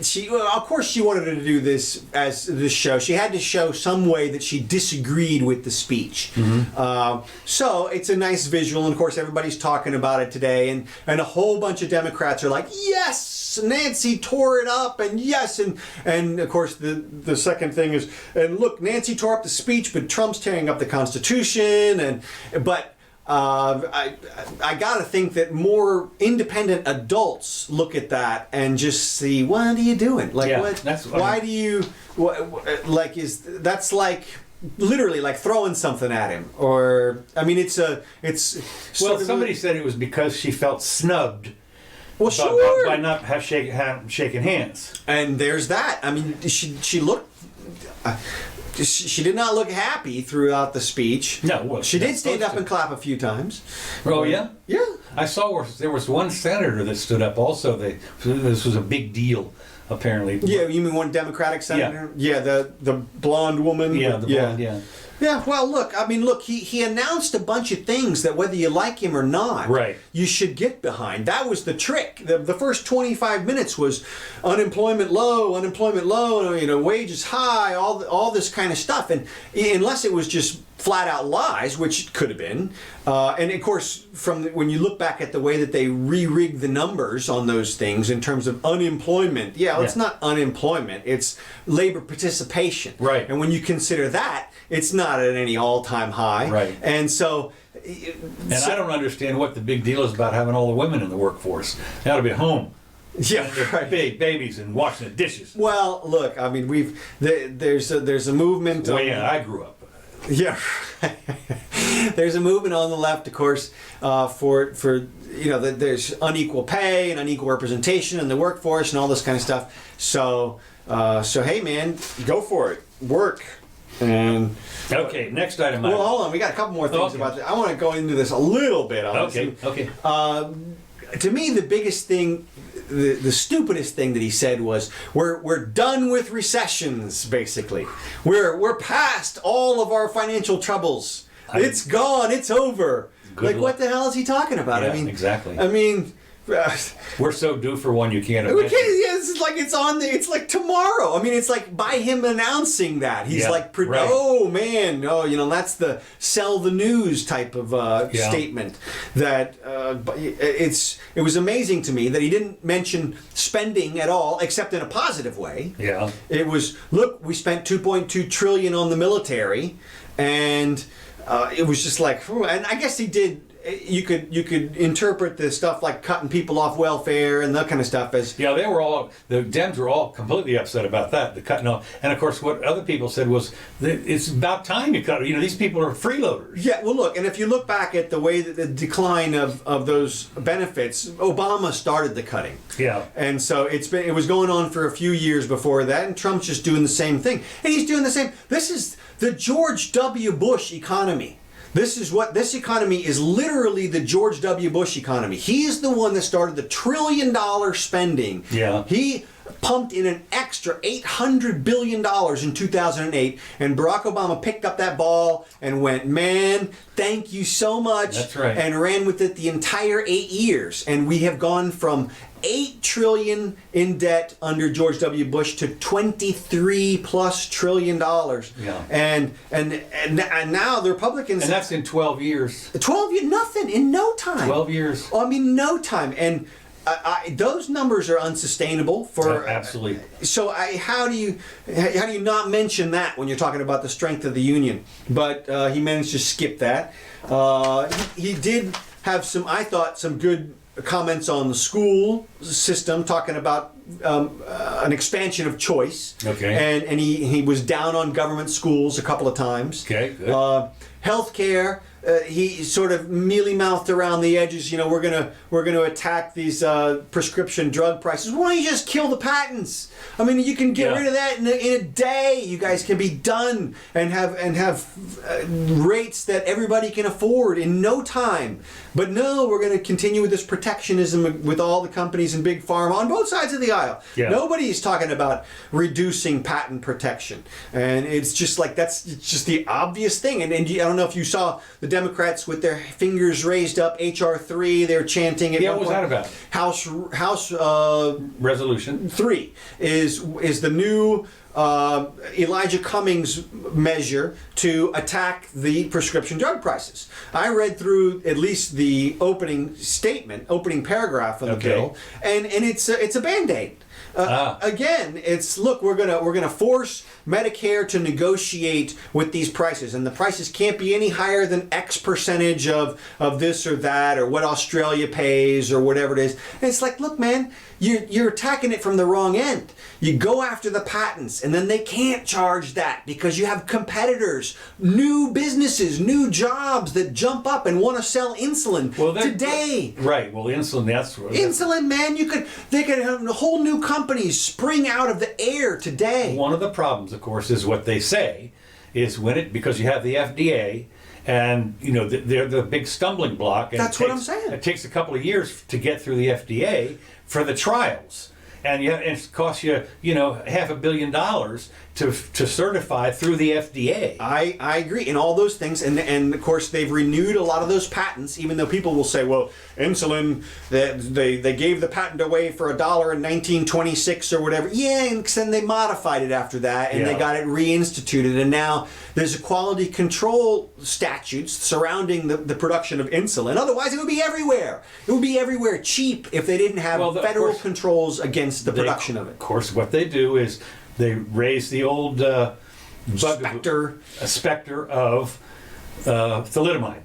Speaker 1: she, of course, she wanted to do this as this show. She had to show some way that she disagreed with the speech.
Speaker 2: Mm-hmm.
Speaker 1: So it's a nice visual, and of course, everybody's talking about it today, and a whole bunch of Democrats are like, yes, Nancy tore it up, and yes, and of course the second thing is, and look, Nancy tore up the speech, but Trump's tearing up the Constitution, but I gotta think that more independent adults look at that and just see, what are you doing? Like, that's like literally like throwing something at him, or I mean,
Speaker 2: somebody said it was because she felt snubbed.
Speaker 1: Well, sure.
Speaker 2: By not shaking hands.
Speaker 1: And there's that. I mean, she looked. She did not look happy throughout the speech.
Speaker 2: No, well,
Speaker 1: she did stand up and clap a few times.
Speaker 2: Oh yeah,
Speaker 1: yeah.
Speaker 2: I saw where there was one senator that stood up. Also, this was a big deal, apparently.
Speaker 1: Yeah, you mean one Democratic senator? Yeah, the blonde woman.
Speaker 2: Yeah, the blonde. Yeah.
Speaker 1: Yeah, well, look, he announced a bunch of things that whether you like him or not,
Speaker 2: right,
Speaker 1: you should get behind. That was the trick. The first 25 minutes was unemployment low, wages high, all this kind of stuff. And unless it was just flat out lies, which it could have been, and of course, when you look back at the way that they re-rigged the numbers on those things in terms of unemployment, it's not unemployment, it's labor participation.
Speaker 2: Right.
Speaker 1: And when you consider that, it's not at any all-time high.
Speaker 2: Right.
Speaker 1: And so...
Speaker 2: I don't understand what the big deal is about having all the women in the workforce. They ought to be home.
Speaker 1: Yeah, right.
Speaker 2: Big babies and washing the dishes.
Speaker 1: Well, look, I mean, there's a movement.
Speaker 2: Well, yeah, I grew up.
Speaker 1: Yeah. there's a movement on the left, of course, for that there's unequal pay and unequal representation in the workforce and all this kind of stuff. So hey, man, go for it, work. And
Speaker 2: Okay, next item.
Speaker 1: well, hold on, we got a couple more things about this. I want to go into this a little bit.
Speaker 2: Okay.
Speaker 1: To me, the biggest thing, the stupidest thing that he said was, "We're done with recessions. Basically, we're past all of our financial troubles. It's gone. It's over." Like, what the hell is he talking about?
Speaker 2: Yeah,
Speaker 1: I mean,
Speaker 2: exactly.
Speaker 1: I mean.
Speaker 2: We're so due for one you can't
Speaker 1: We
Speaker 2: imagine.
Speaker 1: can't, yeah, it's like it's on the. It's like tomorrow. I mean, it's like by him announcing that he's
Speaker 2: Yeah,
Speaker 1: like,
Speaker 2: right.
Speaker 1: "Oh man, no, that's the sell the news type of
Speaker 2: Yeah.
Speaker 1: statement." That but it was amazing to me that he didn't mention spending at all, except in a positive way.
Speaker 2: Yeah.
Speaker 1: It was, look, we spent 2.2 trillion on the military, and it was just like, whew, and I guess he did. You could interpret this stuff like cutting people off welfare and that kind of stuff as
Speaker 2: Yeah, the Dems were all completely upset about that, the cutting off. And of course, what other people said was that it's about time you cut. These people are freeloaders.
Speaker 1: yeah. Well, look, and if you look back at the way that the decline of those benefits, Obama started the cutting.
Speaker 2: Yeah.
Speaker 1: And so it was going on for a few years before that, and Trump's just doing the same thing, and he's doing the same. This is the George W. Bush economy. This economy is literally the George W. Bush economy. He is the one that started the $1 trillion spending.
Speaker 2: Yeah.
Speaker 1: He pumped in an extra $800 billion in 2008, and Barack Obama picked up that ball and went, "Man, thank you so much."
Speaker 2: That's right.
Speaker 1: And ran with it the entire 8 years. And we have gone from $8 trillion in debt under George W. Bush to $23+ trillion.
Speaker 2: Yeah.
Speaker 1: And now the Republicans,
Speaker 2: And that's in 12 years.
Speaker 1: 12 years, nothing, in no time.
Speaker 2: 12 years.
Speaker 1: I mean, no time. And those numbers are unsustainable for
Speaker 2: Absolutely.
Speaker 1: So how do you not mention that when you're talking about the strength of the union? But he managed to skip that. He did have some good comments on the school system, talking about an expansion of choice.
Speaker 2: Okay.
Speaker 1: And he was down on government schools a couple of times.
Speaker 2: Okay, good.
Speaker 1: Healthcare. He sort of mealy-mouthed around the edges. We're gonna attack these prescription drug prices. Why don't you just kill the patents? I mean, you can get rid of that in a day. You guys can be done and have rates that everybody can afford in no time. But no, we're going to continue with this protectionism with all the companies and big pharma on both sides of the aisle.
Speaker 2: Yeah.
Speaker 1: Nobody's talking about reducing patent protection, and it's just like it's just the obvious thing. And I don't know if you saw the Democrats with their fingers raised up, HR 3. They're chanting.
Speaker 2: Yeah, what was that about?
Speaker 1: House
Speaker 2: Resolution
Speaker 1: 3 is the new Elijah Cummings measure to attack the prescription drug prices. I read through at least the opening paragraph of the bill, and it's a Band-Aid. Again, it's, look, we're gonna force Medicare to negotiate with these prices, and the prices can't be any higher than X percentage of this or that, or what Australia pays, or whatever it is. And it's like, look, man, you're attacking it from the wrong end. You go after the patents, and then they can't charge that because you have competitors, new businesses, new jobs that jump up and want to sell insulin today.
Speaker 2: Right. Well, insulin. That's
Speaker 1: Insulin, man. They could have whole new companies spring out of the air today.
Speaker 2: One of the problems, of course, is what they say is because you have the FDA. And they're the big stumbling block. And
Speaker 1: That's what I'm saying.
Speaker 2: It takes a couple of years to get through the FDA for the trials, and it costs you $500 million to certify through the FDA.
Speaker 1: I agree in all those things, and of course they've renewed a lot of those patents, even though people will say, well, insulin, they gave the patent away for $1 in 1926 or whatever. Yeah, and then they modified it after that, and they got it reinstituted, and now there's a quality control statutes surrounding the production of insulin. Otherwise, it would be everywhere. It would be everywhere cheap if they didn't have federal controls against the production of it.
Speaker 2: Of course, what they do is they raise the old
Speaker 1: Specter
Speaker 2: of thalidomide.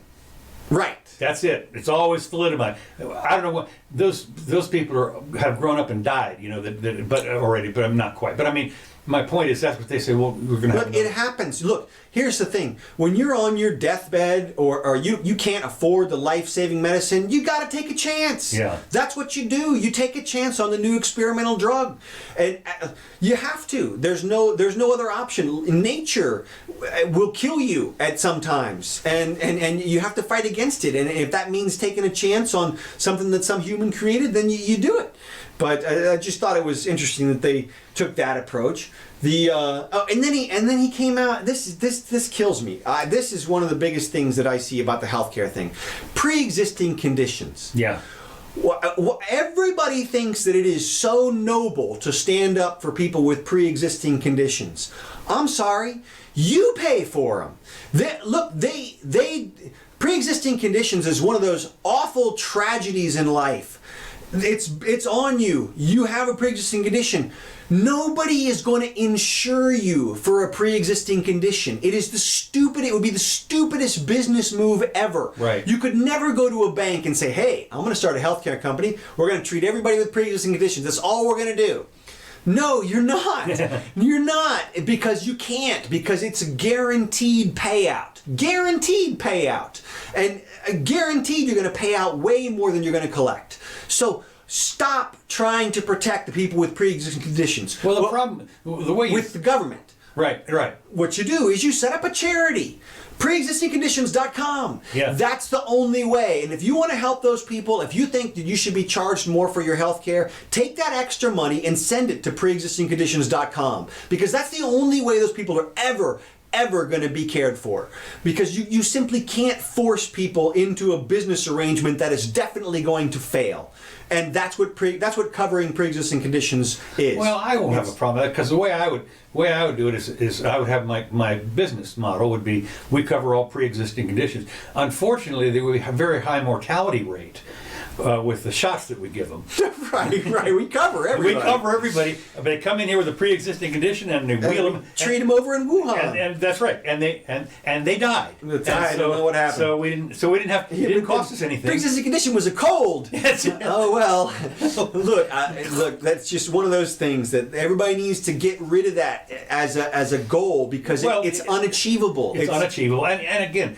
Speaker 1: Right.
Speaker 2: That's it. It's always thalidomide. I don't know what those people have grown up and died. You know but already, but I'm not quite. But I mean, my point is that's what they say. Well, we're going to have.
Speaker 1: Look, it happens. Look, here's the thing: when you're on your deathbed, or you can't afford the life-saving medicine, you got to take a chance.
Speaker 2: Yeah.
Speaker 1: That's what you do. You take a chance on the new experimental drug, and you have to. There's no other option. Nature will kill you at some times, and you have to fight against it. And if that means taking a chance on something that some human created, then you do it. But I just thought it was interesting that they took that approach. And then he came out. This kills me. This is one of the biggest things that I see about the healthcare thing. Pre-existing conditions.
Speaker 2: Yeah.
Speaker 1: Everybody thinks that it is so noble to stand up for people with pre-existing conditions. I'm sorry, you pay for them. They pre-existing conditions is one of those awful tragedies in life. It's on you. You have a pre-existing condition. Nobody is going to insure you for a pre-existing condition. It would be the stupidest business move ever.
Speaker 2: Right.
Speaker 1: You could never go to a bank and say, hey, I'm going to start a healthcare company. We're going to treat everybody with pre-existing conditions. That's all we're going to do. No, you're not. You're not, because you can't, because it's a guaranteed payout. Guaranteed payout. And guaranteed you're going to pay out way more than you're going to collect. So stop trying to protect the people with pre-existing conditions.
Speaker 2: Well, the way
Speaker 1: with the government.
Speaker 2: Right.
Speaker 1: What you do is you set up a charity. Preexistingconditions.com.
Speaker 2: Yeah.
Speaker 1: That's the only way. And if you want to help those people, if you think that you should be charged more for your health care, take that extra money and send it to preexistingconditions.com. Because that's the only way those people are ever going to be cared for. Because you simply can't force people into a business arrangement that is definitely going to fail. And that's what covering pre-existing conditions is.
Speaker 2: Well, I won't have a problem with that, because the way I would do it is I would have my business model would be we cover all pre-existing conditions. Unfortunately, there would be a very high mortality rate with the shots that we give them.
Speaker 1: right. We cover everybody.
Speaker 2: We cover everybody. They come in here with a pre-existing condition and they wheel them.
Speaker 1: Treat them over in Wuhan.
Speaker 2: And that's right. And they died.
Speaker 1: I don't know what happened.
Speaker 2: So we didn't have. It didn't cost us anything.
Speaker 1: Pre-existing condition was a cold. Oh well. Look. That's just one of those things that everybody needs to get rid of that as a goal, because it's unachievable.
Speaker 2: It's unachievable. And again,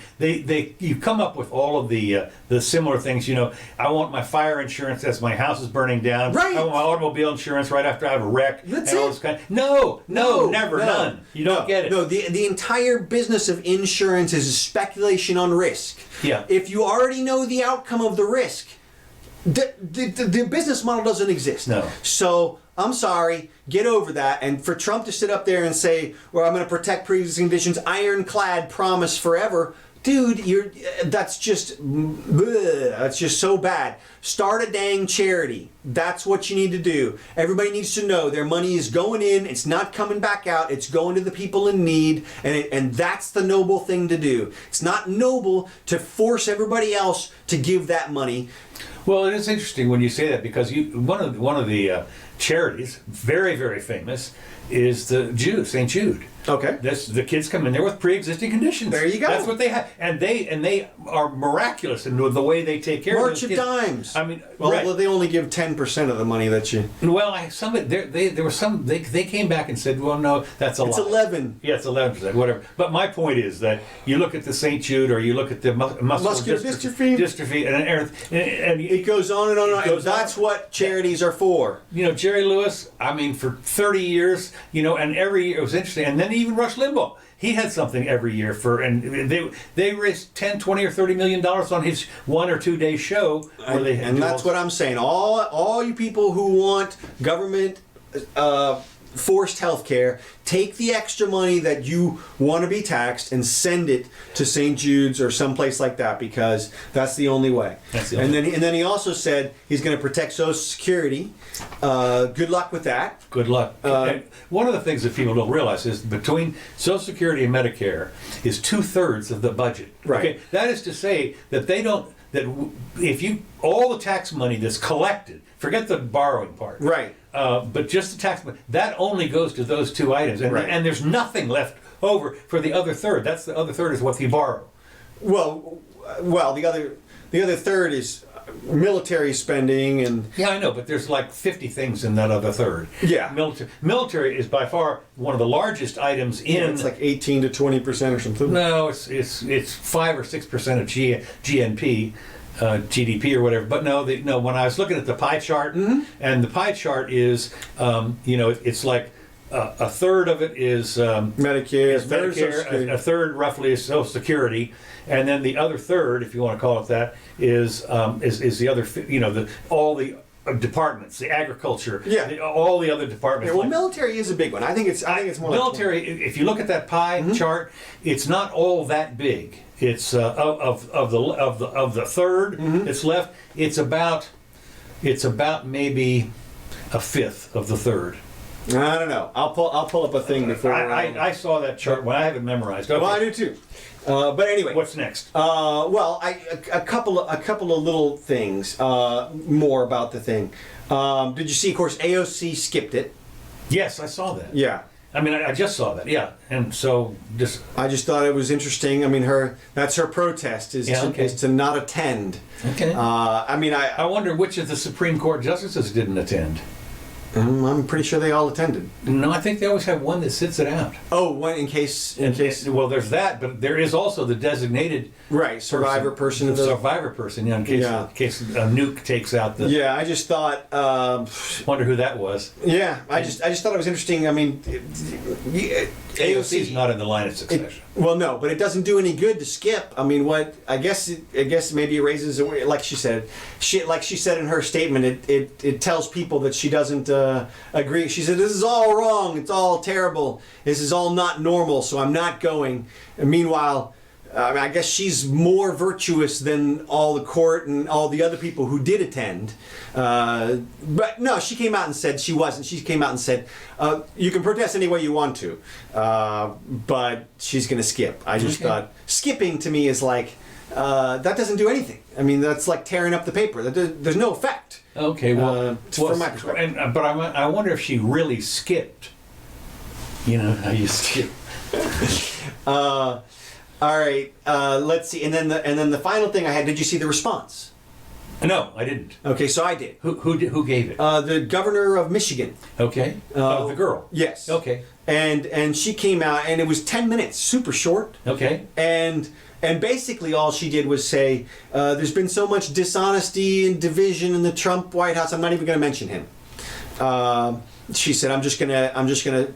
Speaker 2: you come up with all of the similar things. You know, I want my fire insurance as my house is burning down.
Speaker 1: Right.
Speaker 2: I want my automobile insurance right after I have a wreck.
Speaker 1: That's
Speaker 2: and all
Speaker 1: it.
Speaker 2: this kind of, no, none. You don't get it.
Speaker 1: No, the entire business of insurance is speculation on risk.
Speaker 2: Yeah.
Speaker 1: If you already know the outcome of the risk, the business model doesn't exist.
Speaker 2: No.
Speaker 1: So I'm sorry, get over that. And for Trump to sit up there and say, well, I'm going to protect pre-existing conditions, ironclad promise forever. Dude, that's just so bad. Start a dang charity. That's what you need to do. Everybody needs to know their money is going in. It's not coming back out. It's going to the people in need, and that's the noble thing to do. It's not noble to force everybody else to give that money.
Speaker 2: Well, it is interesting when you say that, because one of the charities, very, very famous, is the St. Jude.
Speaker 1: Okay.
Speaker 2: The kids come in there with pre-existing conditions.
Speaker 1: There you go.
Speaker 2: That's what they have, and they are miraculous in the way they take care of those kids.
Speaker 1: March of Dimes.
Speaker 2: I mean,
Speaker 1: well, they only give 10% of the money that you.
Speaker 2: Well, there were some. They came back and said, "Well, no, that's a lie."
Speaker 1: It's 11.
Speaker 2: Yeah, it's 11%, whatever. But my point is that you look at the St. Jude, or you look at the muscular dystrophy, and
Speaker 1: It goes on and on and on. That's what charities are for.
Speaker 2: You know, Jerry Lewis, I mean, for 30 years, and every year it was interesting. And then even Rush Limbaugh, he had something every year and they raised 10, 20, or $30 million on his 1 or 2 day show.
Speaker 1: And that's what I'm saying. All you people who want government forced health care, take the extra money that you want to be taxed and send it to St. Jude's or someplace like that, because that's the only way. And then he also said he's going to protect Social Security. Good luck with that.
Speaker 2: Good luck. One of the things that people don't realize is between Social Security and Medicare is 2/3 of the budget.
Speaker 1: Right.
Speaker 2: Okay? That is to say that all the tax money that's collected, forget the borrowing part.
Speaker 1: Right.
Speaker 2: But just the tax money, that only goes to those two items. And there's nothing left over for the other third. That's the other third is what you borrow.
Speaker 1: Well, the other third is military spending and
Speaker 2: Yeah, I know, but there's like 50 things in that other third.
Speaker 1: Yeah.
Speaker 2: Military is by far one of the largest items in.
Speaker 1: it's like 18 to 20% or something.
Speaker 2: No, it's 5 or 6% of GNP, GDP or whatever. But no, when I was looking at the pie chart, and the pie chart is, it's like a third of it is
Speaker 1: Medicare,
Speaker 2: a third roughly is Social Security, and then the other third, if you want to call it that, is the other, all the departments, the agriculture, all the other departments.
Speaker 1: Yeah, well, military is a big one. I think it's more
Speaker 2: military. If you look at that pie chart, it's not all that big. It's of the third that's left. It's about maybe a fifth of the third.
Speaker 1: I don't know. I'll pull up a thing before.
Speaker 2: I saw that chart when I have it memorized. Okay.
Speaker 1: Well, I do too. But anyway,
Speaker 2: What's next?
Speaker 1: A couple of little things more about the thing. Did you see? Of course, AOC skipped it.
Speaker 2: Yes, I saw that.
Speaker 1: Yeah.
Speaker 2: I mean, I just saw that. Yeah, and so
Speaker 1: I just thought it was interesting. I mean, that's her protest is to not attend.
Speaker 2: Okay.
Speaker 1: I
Speaker 2: wonder which of the Supreme Court justices didn't attend.
Speaker 1: I'm pretty sure they all attended.
Speaker 2: No, I think they always have one that sits it out.
Speaker 1: Oh, one in case.
Speaker 2: Well, there's that, but there is also the designated
Speaker 1: survivor person.
Speaker 2: The survivor person, in case a nuke takes out the.
Speaker 1: Yeah, I just thought.
Speaker 2: Wonder who that was.
Speaker 1: Yeah, I just thought it was interesting. I mean,
Speaker 2: AOC's not in the line of succession.
Speaker 1: Well, no, but it doesn't do any good to skip. I mean, I guess maybe it raises, like she said in her statement, it tells people that she doesn't agree. She said, "This is all wrong. It's all terrible. This is all not normal. So I'm not going." And meanwhile, I guess she's more virtuous than all the court and all the other people who did attend. But no, she came out and said she wasn't. She came out and said, "You can protest any way you want to, but she's going to skip." I just thought skipping to me is like that doesn't do anything. I mean, that's like tearing up the paper. There's no effect.
Speaker 2: Okay,
Speaker 1: from my perspective.
Speaker 2: But I wonder if she really skipped. You know how you skip.
Speaker 1: All right, let's see. And then the final thing I had. Did you see the response?
Speaker 2: No, I didn't.
Speaker 1: Okay, so I did.
Speaker 2: Who gave it?
Speaker 1: The governor of Michigan.
Speaker 2: Okay. The girl.
Speaker 1: Yes.
Speaker 2: Okay.
Speaker 1: And she came out, and it was 10 minutes, super short.
Speaker 2: Okay.
Speaker 1: And basically all she did was say, "There's been so much dishonesty and division in the Trump White House. I'm not even going to mention him." She said, "I'm just gonna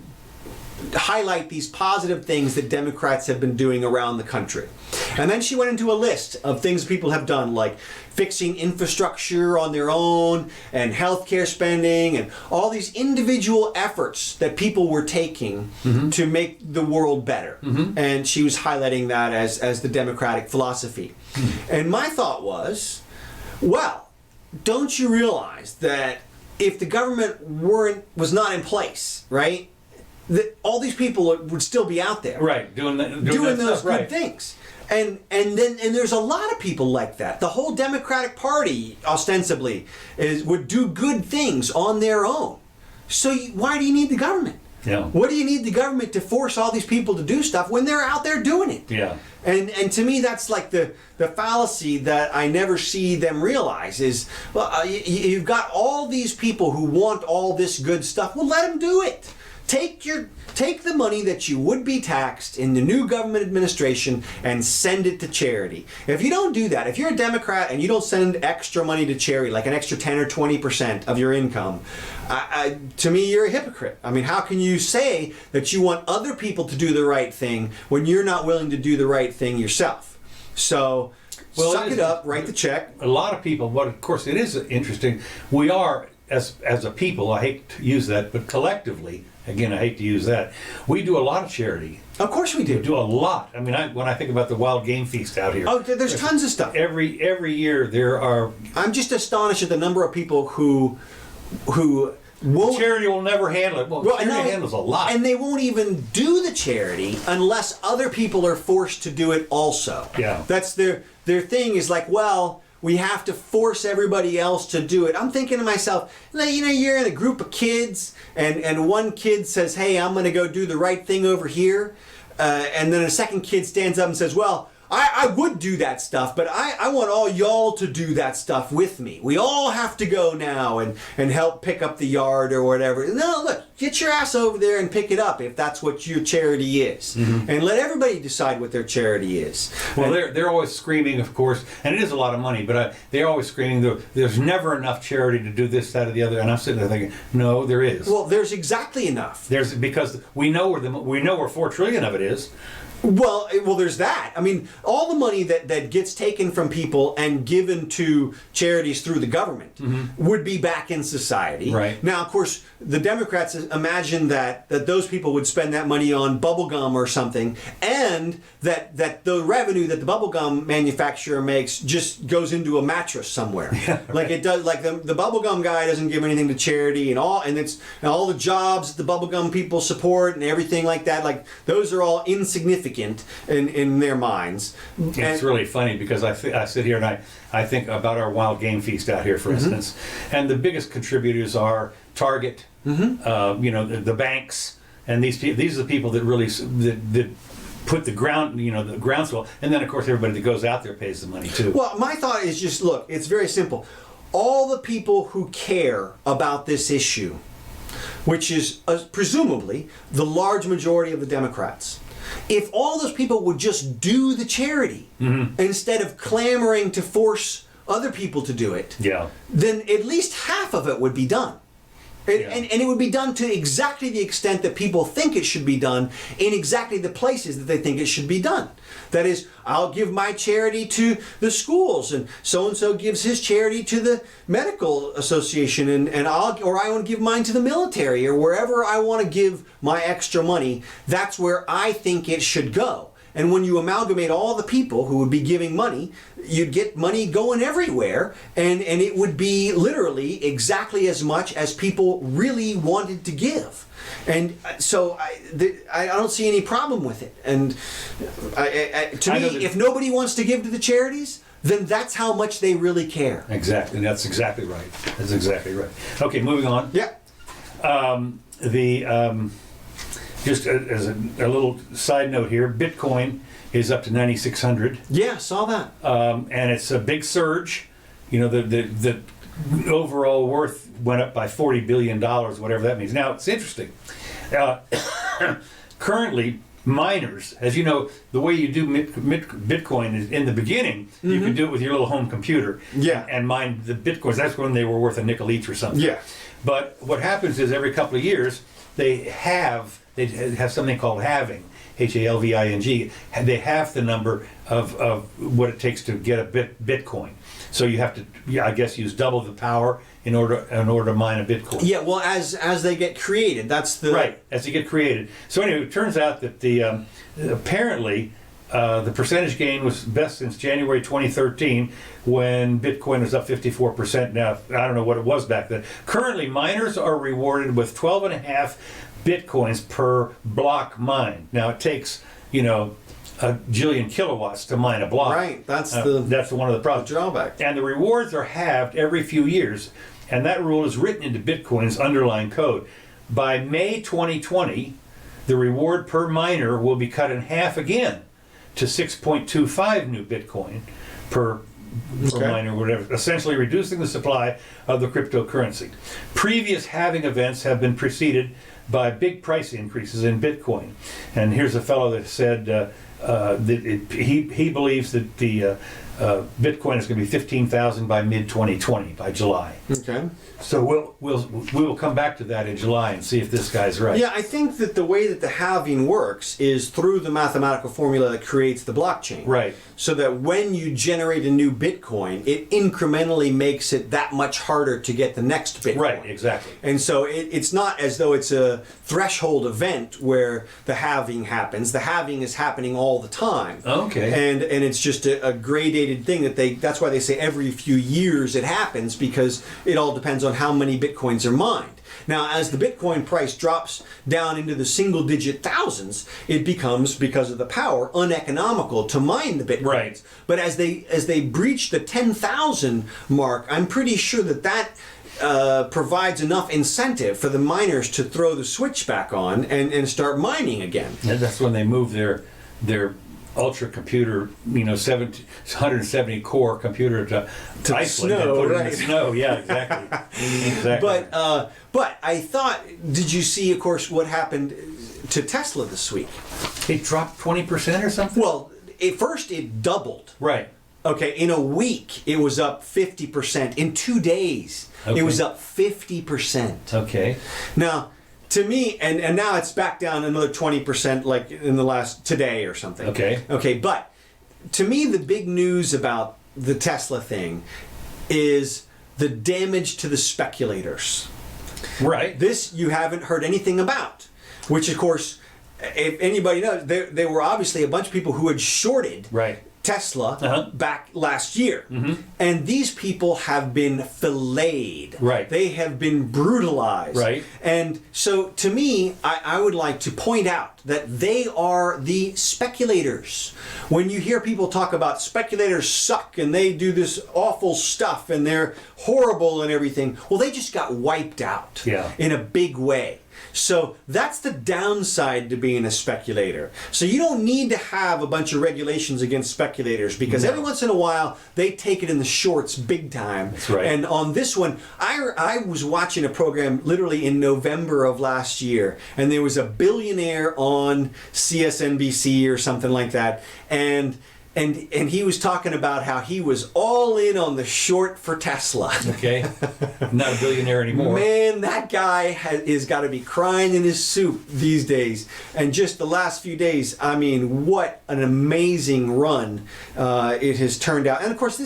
Speaker 1: highlight these positive things that Democrats have been doing around the country." And then she went into a list of things people have done, like fixing infrastructure on their own and healthcare spending and all these individual efforts that people were taking to make the world better. And she was highlighting that as the Democratic philosophy. And my thought was, well, don't you realize that if the government was not in place, right, that all these people would still be out there,
Speaker 2: right, doing
Speaker 1: those
Speaker 2: stuff,
Speaker 1: good things, and there's a lot of people like that. The whole Democratic Party, ostensibly, would do good things on their own. So why do you need the government?
Speaker 2: Yeah.
Speaker 1: What do you need the government to force all these people to do stuff when they're out there doing it?
Speaker 2: Yeah.
Speaker 1: And to me, that's like the fallacy that I never see them realize is, well, you've got all these people who want all this good stuff. Well, let them do it. Take the money that you would be taxed in the new government administration and send it to charity. If you don't do that, if you're a Democrat and you don't send extra money to charity, like an extra 10 or 20% of your income, to me, you're a hypocrite. I mean, how can you say that you want other people to do the right thing when you're not willing to do the right thing yourself? So, suck it up, write the check.
Speaker 2: A lot of people, but of course it is interesting, we are, as a people, I hate to use that, but collectively, again, I hate to use that, we do a lot of charity.
Speaker 1: Of course we do.
Speaker 2: We do a lot. I mean, when I think about the Wild Game Feast out here.
Speaker 1: Oh, there's tons of stuff.
Speaker 2: Every year there are...
Speaker 1: I'm just astonished at the number of people who won't...
Speaker 2: Charity will never handle it. Well, charity handles a lot.
Speaker 1: And they won't even do the charity unless other people are forced to do it also.
Speaker 2: Yeah.
Speaker 1: That's their thing is like, well, we have to force everybody else to do it. I'm thinking to myself, you're in a group of kids, and one kid says, "Hey, I'm going to go do the right thing over here," and then a second kid stands up and says, "Well, I would do that stuff, but I want all y'all to do that stuff with me. We all have to go now and help pick up the yard or whatever. No, look, get your ass over there and pick it up if that's what your charity is. And let everybody decide what their charity is.
Speaker 2: Well, they're always screaming, of course, and it is a lot of money, but they're always screaming, there's never enough charity to do this, that, or the other. And I'm sitting there thinking, no, there is.
Speaker 1: Well, there's exactly enough.
Speaker 2: Because we know where 4 trillion of it is.
Speaker 1: Well, there's that. I mean, all the money that gets taken from people and given to charities through the government would be back in society.
Speaker 2: Right.
Speaker 1: Now, of course, the Democrats imagine that those people would spend that money on bubble gum or something, and that the revenue that the bubble gum manufacturer makes just goes into a mattress somewhere. Yeah, right. Like it does. Like the bubble gum guy doesn't give anything to charity, and all the jobs that the bubble gum people support and everything like that. Like those are all insignificant in their minds.
Speaker 2: It's really funny because I sit here and I think about our wild game feast out here, for instance, and the biggest contributors are Target, the banks, and these are the people that really that put the groundswell, and then of course everybody that goes out there pays the money too.
Speaker 1: Well, my thought is just look, it's very simple. All the people who care about this issue, which is presumably the large majority of the Democrats. If all those people would just do the charity instead of clamoring to force other people to do it, then at least half of it would be done. And it would be done to exactly the extent that people think it should be done in exactly the places that they think it should be done. That is, I'll give my charity to the schools, and so gives his charity to the medical association, and I want to give mine to the military, or wherever I want to give my extra money. That's where I think it should go. And when you amalgamate all the people who would be giving money, you'd get money going everywhere, and it would be literally exactly as much as people really wanted to give. And so I don't see any problem with it. And to me, if nobody wants to give to the charities, then that's how much they really care.
Speaker 2: Exactly. That's exactly right. That's exactly right. Okay, moving on.
Speaker 1: Yeah.
Speaker 2: Just as a little side note here, Bitcoin is up to 9,600.
Speaker 1: Yeah, saw that.
Speaker 2: And it's a big surge. The overall worth went up by $40 billion, whatever that means. Now, it's interesting. Currently, miners, as you know, the way you do Bitcoin is in the beginning, you could do it with your little home computer and mine the Bitcoins. That's when they were worth a nickel each or something. Yeah. But what happens is every couple of years, they have something called halving, Halving. They halve the number of what it takes to get a Bitcoin. So you have to, I guess, use double the power in order to mine a Bitcoin. Yeah,
Speaker 1: well, as they get created, that's the
Speaker 2: right as they get created. So anyway, it turns out that the apparently the percentage gain was best since January 2013, when Bitcoin was up 54%. Now I don't know what it was back then. Currently, miners are rewarded with 12.5 Bitcoins per block mined. Now it takes a jillion kilowatts to mine a block.
Speaker 1: Right, that's
Speaker 2: one of the problems.
Speaker 1: Drawback.
Speaker 2: And the rewards are halved every few years, and that rule is written into Bitcoin's underlying code. By May 2020, the reward per miner will be cut in half again to 6.25 new Bitcoin per miner, or whatever, essentially reducing the supply of the cryptocurrency. Previous halving events have been preceded by big price increases in Bitcoin. And here's a fellow that said that he believes that the Bitcoin is going to be 15,000 by mid-2020, by July.
Speaker 1: Okay.
Speaker 2: So we will come back to that in July and see if this guy's right.
Speaker 1: Yeah, I think that the way that the halving works is through the mathematical formula that creates the blockchain.
Speaker 2: Right.
Speaker 1: So that when you generate a new Bitcoin, it incrementally makes it that much harder to get the next Bitcoin.
Speaker 2: Right, exactly.
Speaker 1: And so it's not as though it's a threshold event where the halving happens. The halving is happening all the time.
Speaker 2: Okay.
Speaker 1: And it's just a gradated thing that's why they say every few years it happens, because it all depends on how many Bitcoins are mined. Now, as the Bitcoin price drops down into the single-digit thousands, it becomes, because of the power, uneconomical to mine the Bitcoins.
Speaker 2: Right.
Speaker 1: But as they breach the 10,000 mark, I'm pretty sure that provides enough incentive for the miners to throw the switch back on and start mining again.
Speaker 2: And that's when they move their ultra computer, 170 core computer to Iceland and
Speaker 1: snow,
Speaker 2: put it in
Speaker 1: right.
Speaker 2: the snow. Yeah, exactly. Exactly.
Speaker 1: But I thought, did you see, of course, what happened to Tesla this week?
Speaker 2: It dropped 20% or something?
Speaker 1: Well, at first it doubled.
Speaker 2: Right.
Speaker 1: Okay, in a week it was up 50%. In 2 days
Speaker 2: Okay.
Speaker 1: it was up 50%.
Speaker 2: Okay.
Speaker 1: Now, to me, and now it's back down another 20%, like in the last today or something.
Speaker 2: Okay.
Speaker 1: Okay, but to me, the big news about the Tesla thing is the damage to the speculators.
Speaker 2: Right.
Speaker 1: This you haven't heard anything about, which of course, if anybody knows, there were obviously a bunch of people who had shorted
Speaker 2: Right.
Speaker 1: Tesla back last year. And these people have been filleted.
Speaker 2: Right.
Speaker 1: They have been brutalized.
Speaker 2: Right.
Speaker 1: And so to me, I would like to point out that they are the speculators. When you hear people talk about speculators suck and they do this awful stuff and they're horrible and everything, well, they just got wiped out in a big way. So that's the downside to being a speculator. So you don't need to have a bunch of regulations against speculators because every once in a while they take it in the shorts big time.
Speaker 2: That's right.
Speaker 1: And on this one, I was watching a program literally in November of last year, and there was a billionaire on CSNBC or something like that, and he was talking about how he was all in on the short for Tesla.
Speaker 2: Okay. Not a billionaire anymore.
Speaker 1: Man, that guy has got to be crying in his soup these days. And just the last few days, I mean, what an amazing run it has turned out. And of course,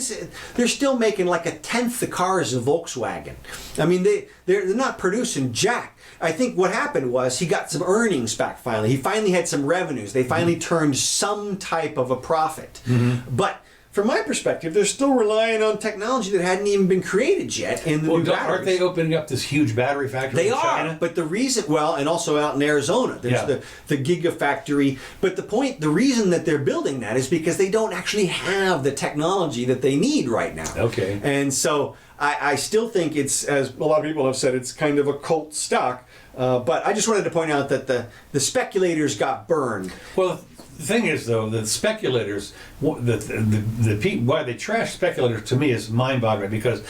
Speaker 1: they're still making like a tenth the cars of Volkswagen. I mean, they're not producing jack. I think what happened was he got some earnings back finally. He finally had some revenues. They finally turned some type of a profit. But from my perspective, they're still relying on technology that hadn't even been created yet in the new batteries.
Speaker 2: Aren't they opening up this huge battery factory
Speaker 1: They
Speaker 2: in
Speaker 1: are,
Speaker 2: China?
Speaker 1: but the reason, and also out in Arizona, there's the Gigafactory. But the reason that they're building that is because they don't actually have the technology that they need right now.
Speaker 2: Okay.
Speaker 1: And so I still think it's, as a lot of people have said, it's kind of a cult stock. But I just wanted to point out that the speculators got burned.
Speaker 2: Well, the thing is, though, the speculators, the people, why they trash speculators to me is mind-boggling because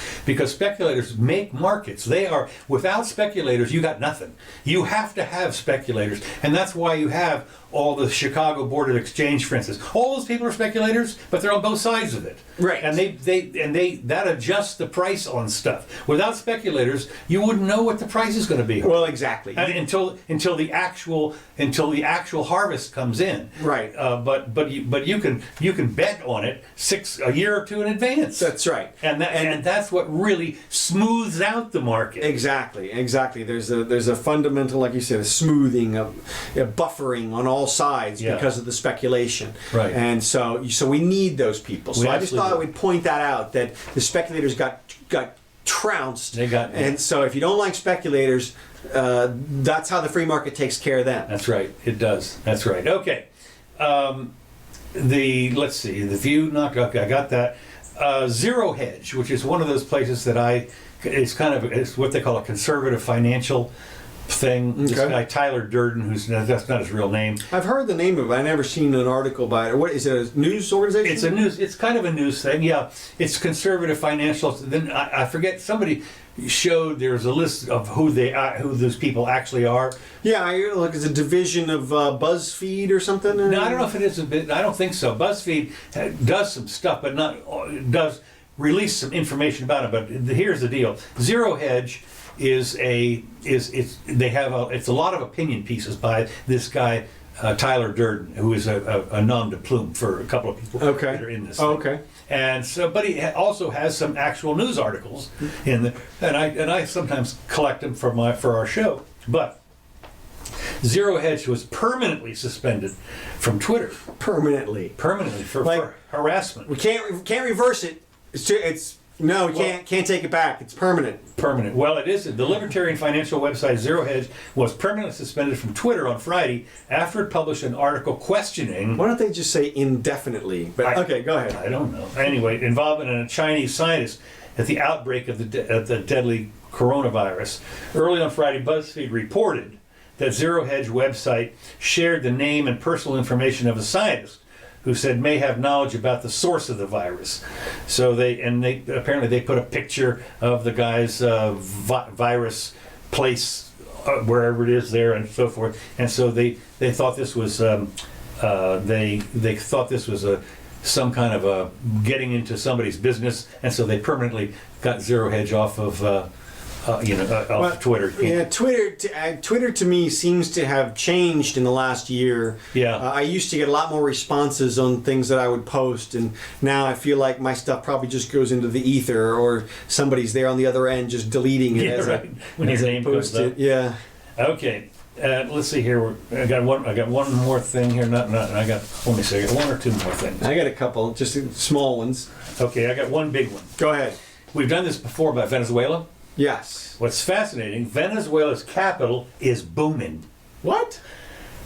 Speaker 2: speculators make markets. They are, without speculators, you got nothing. You have to have speculators, and that's why you have all the Chicago Board of Exchange, for instance. All those people are speculators, but they're on both sides of it.
Speaker 1: Right.
Speaker 2: And they that adjusts the price on stuff. Without speculators, you wouldn't know what the price is going to be.
Speaker 1: Well, exactly.
Speaker 2: And until the actual harvest comes in.
Speaker 1: Right.
Speaker 2: But you can bet on it a year or two in advance.
Speaker 1: That's right.
Speaker 2: And that's what really smooths out the market.
Speaker 1: Exactly. There's a fundamental, like you said, a smoothing, a buffering on all sides because of the speculation.
Speaker 2: Right.
Speaker 1: And so we need those people. So I just thought I would point that out, that the speculators got trounced. And so if you don't like speculators, that's how the free market takes care of them.
Speaker 2: That's right. It does. That's right. Okay. Let's see. The View knocked. Okay, I got that. Zero Hedge, which is one of those places that it's what they call a conservative financial thing. This guy Tyler Durden, that's not his real name.
Speaker 1: I've heard the name of it. I've never seen an article by it. What is it? A news organization?
Speaker 2: It's kind of a news thing. Yeah, it's conservative financial. Then I forget, somebody showed there's a list of who those people actually are.
Speaker 1: Yeah, like it's a division of BuzzFeed or something.
Speaker 2: No, I don't know if it is a bit. I don't think so. BuzzFeed does some stuff, but does release some information about it. But here's the deal: Zero Hedge it's a lot of opinion pieces by this guy Tyler Durden, who is a nom de plume for a couple of people that are in this thing.
Speaker 1: Okay.
Speaker 2: And so, but he also has some actual news articles in the, and I sometimes collect them for our show. But Zero Hedge was permanently suspended from Twitter. Permanently for harassment.
Speaker 1: We can't reverse it. Can't take it back. It's permanent.
Speaker 2: Permanent. Well, it is. The libertarian financial website Zero Hedge was permanently suspended from Twitter on Friday after it published an article questioning.
Speaker 1: Why don't they just say indefinitely? But okay, go ahead.
Speaker 2: I don't know. Anyway, involvement in a Chinese scientist at the outbreak of the deadly coronavirus. Early on Friday, BuzzFeed reported that Zero Hedge website shared the name and personal information of a scientist who said may have knowledge about the source of the virus. So they apparently they put a picture of the guy's virus place wherever it is there and so forth. And so they thought this was they thought this was some kind of a getting into somebody's business, and so they permanently got Zero Hedge off of off Twitter.
Speaker 1: Yeah, Twitter to me seems to have changed in the last year.
Speaker 2: Yeah.
Speaker 1: I used to get a lot more responses on things that I would post, and now I feel like my stuff probably just goes into the ether, or somebody's there on the other end just deleting it
Speaker 2: when your name
Speaker 1: post
Speaker 2: comes up.
Speaker 1: it. Yeah.
Speaker 2: Okay. Let's see here. I got one more thing here. Let me see. I got one or two more things.
Speaker 1: I got a couple, just small ones.
Speaker 2: Okay, I got one big one.
Speaker 1: Go ahead.
Speaker 2: We've done this before about Venezuela.
Speaker 1: Yes.
Speaker 2: What's fascinating, Venezuela's capital is booming.
Speaker 1: What?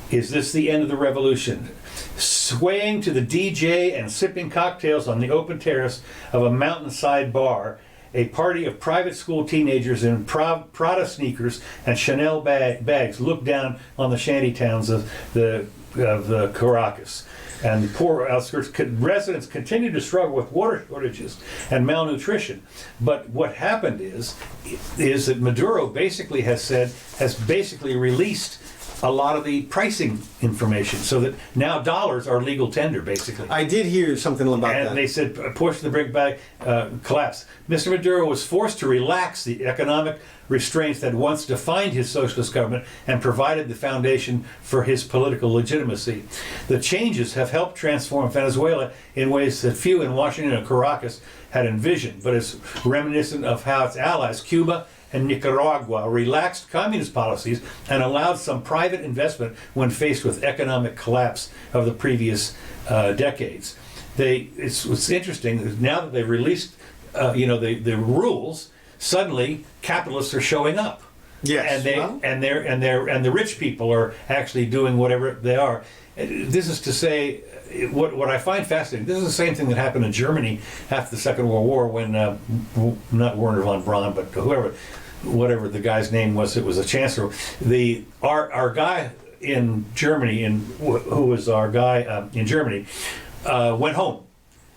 Speaker 2: Is this the end of the revolution? Swaying to the DJ and sipping cocktails on the open terrace of a mountainside bar, a party of private school teenagers in Prada sneakers and Chanel bags look down on the shanty towns of the Caracas. And the poor outskirts residents continue to struggle with water shortages and malnutrition. But what happened is that Maduro basically has basically released a lot of the pricing information, so that now dollars are legal tender, basically.
Speaker 1: I did hear something about that.
Speaker 2: And they said, push the brick back, collapse. Mr. Maduro was forced to relax the economic restraints that once defined his socialist government and provided the foundation for his political legitimacy. The changes have helped transform Venezuela in ways that few in Washington or Caracas had envisioned, but it's reminiscent of how its allies, Cuba and Nicaragua, relaxed communist policies and allowed some private investment when faced with economic collapse of the previous decades. What's interesting is now that they've released the rules, suddenly capitalists are showing up.
Speaker 1: Yes.
Speaker 2: And the rich people are actually doing whatever they are. This is to say, what I find fascinating, this is the same thing that happened in Germany after the Second World War when, not Werner von Braun, but whatever the guy's name was, it was a chancellor. Our guy in Germany, who was our guy in Germany, went home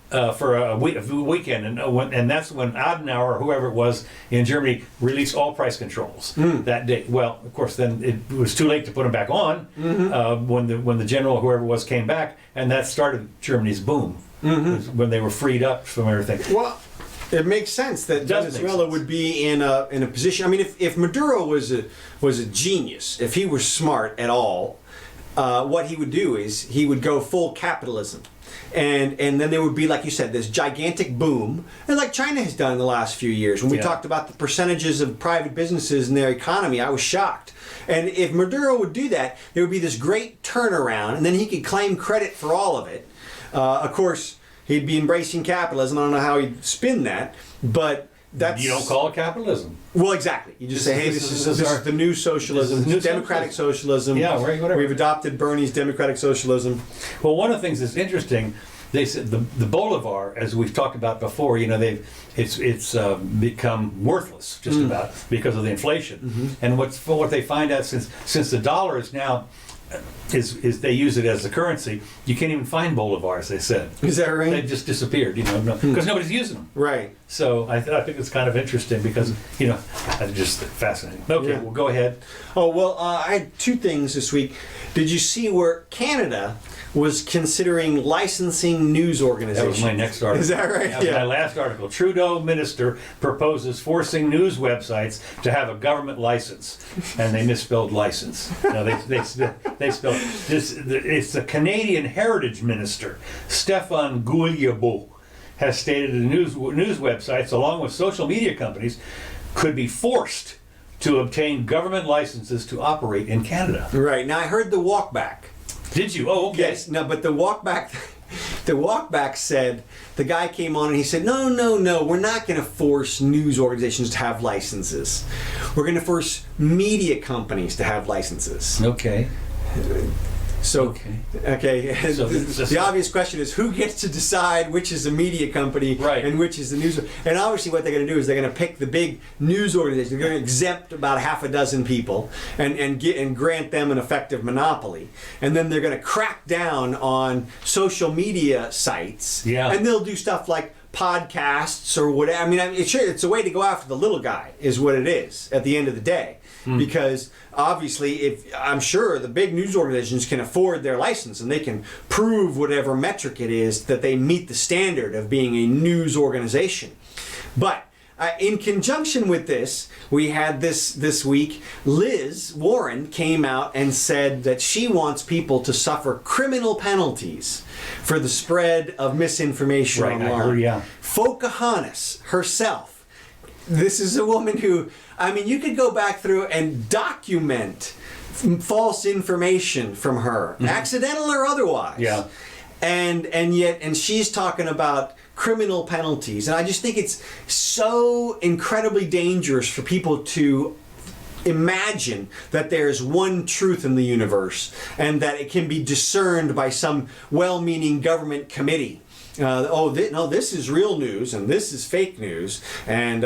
Speaker 2: for a weekend, and that's when Adenauer, or whoever it was in Germany, released all price controls that day. Well, of course, then it was too late to put them back on when the general, whoever it was, came back, and that started Germany's boom when they were freed up from everything.
Speaker 1: Well, it makes sense that Venezuela would be in a position. I mean, if Maduro was a genius, if he were smart at all, what he would do is he would go full capitalism. And then there would be, like you said, this gigantic boom, and like China has done in the last few years. When we talked about the percentages of private businesses in their economy, I was shocked. And if Maduro would do that, there would be this great turnaround, and then he could claim credit for all of it. Of course, he'd be embracing capitalism. I don't know how he'd spin that, but that's...
Speaker 2: You don't call it capitalism.
Speaker 1: Well, exactly. You just say, hey, this is the new socialism,
Speaker 2: new
Speaker 1: democratic socialism.
Speaker 2: Yeah, right, whatever.
Speaker 1: We've adopted Bernie's democratic socialism.
Speaker 2: Well, one of the things that's interesting, they said the Bolivar, as we've talked about before, it's become worthless just about because of the inflation. And what they find out since the dollar is now is they use it as a currency, you can't even find Bolivars, they said.
Speaker 1: Is that right?
Speaker 2: They just disappeared, because nobody's using them.
Speaker 1: Right.
Speaker 2: So I think it's kind of interesting because, it's just fascinating. Okay, well, go ahead.
Speaker 1: Oh, well, I had two things this week. Did you see where Canada was considering licensing news organizations?
Speaker 2: That was my next article.
Speaker 1: Is that right?
Speaker 2: That was my last article. Trudeau minister proposes forcing news websites to have a government license, and they misspelled license. No, they spelled this. It's the Canadian Heritage Minister, Stéphane Guilbeault, has stated that news websites, along with social media companies, could be forced to obtain government licenses to operate in Canada.
Speaker 1: Right. Now I heard the walkback.
Speaker 2: Did you? Oh, okay.
Speaker 1: Yes. No, but the walkback said, the guy came on and he said, no, we're not going to force news organizations to have licenses. We're going to force media companies to have licenses.
Speaker 2: Okay.
Speaker 1: So,
Speaker 2: Okay.
Speaker 1: okay.
Speaker 2: So this-
Speaker 1: the obvious question is who gets to decide which is a media company
Speaker 2: Right.
Speaker 1: and which is the news? And obviously, what they're going to do is they're going to pick the big news organizations. They're going to exempt about half a dozen people and grant them an effective monopoly. And then they're going to crack down on social media sites.
Speaker 2: Yeah.
Speaker 1: And they'll do stuff like podcasts or whatever. I mean, it's a way to go after the little guy, is what it is at the end of the day. Because obviously, I'm sure the big news organizations can afford their license and they can prove whatever metric it is that they meet the standard of being a news organization. But in conjunction with this, we had this week, Liz Warren came out and said that she wants people to suffer criminal penalties for the spread of misinformation
Speaker 2: Right,
Speaker 1: online.
Speaker 2: I heard, yeah.
Speaker 1: Pocahontas herself. This is a woman who, I mean, you could go back through and document false information from her, accidental or otherwise.
Speaker 2: Yeah.
Speaker 1: And she's talking about criminal penalties. And I just think it's so incredibly dangerous for people to imagine that there's one truth in the universe and that it can be discerned by some well-meaning government committee. No, this is real news and this is fake news, and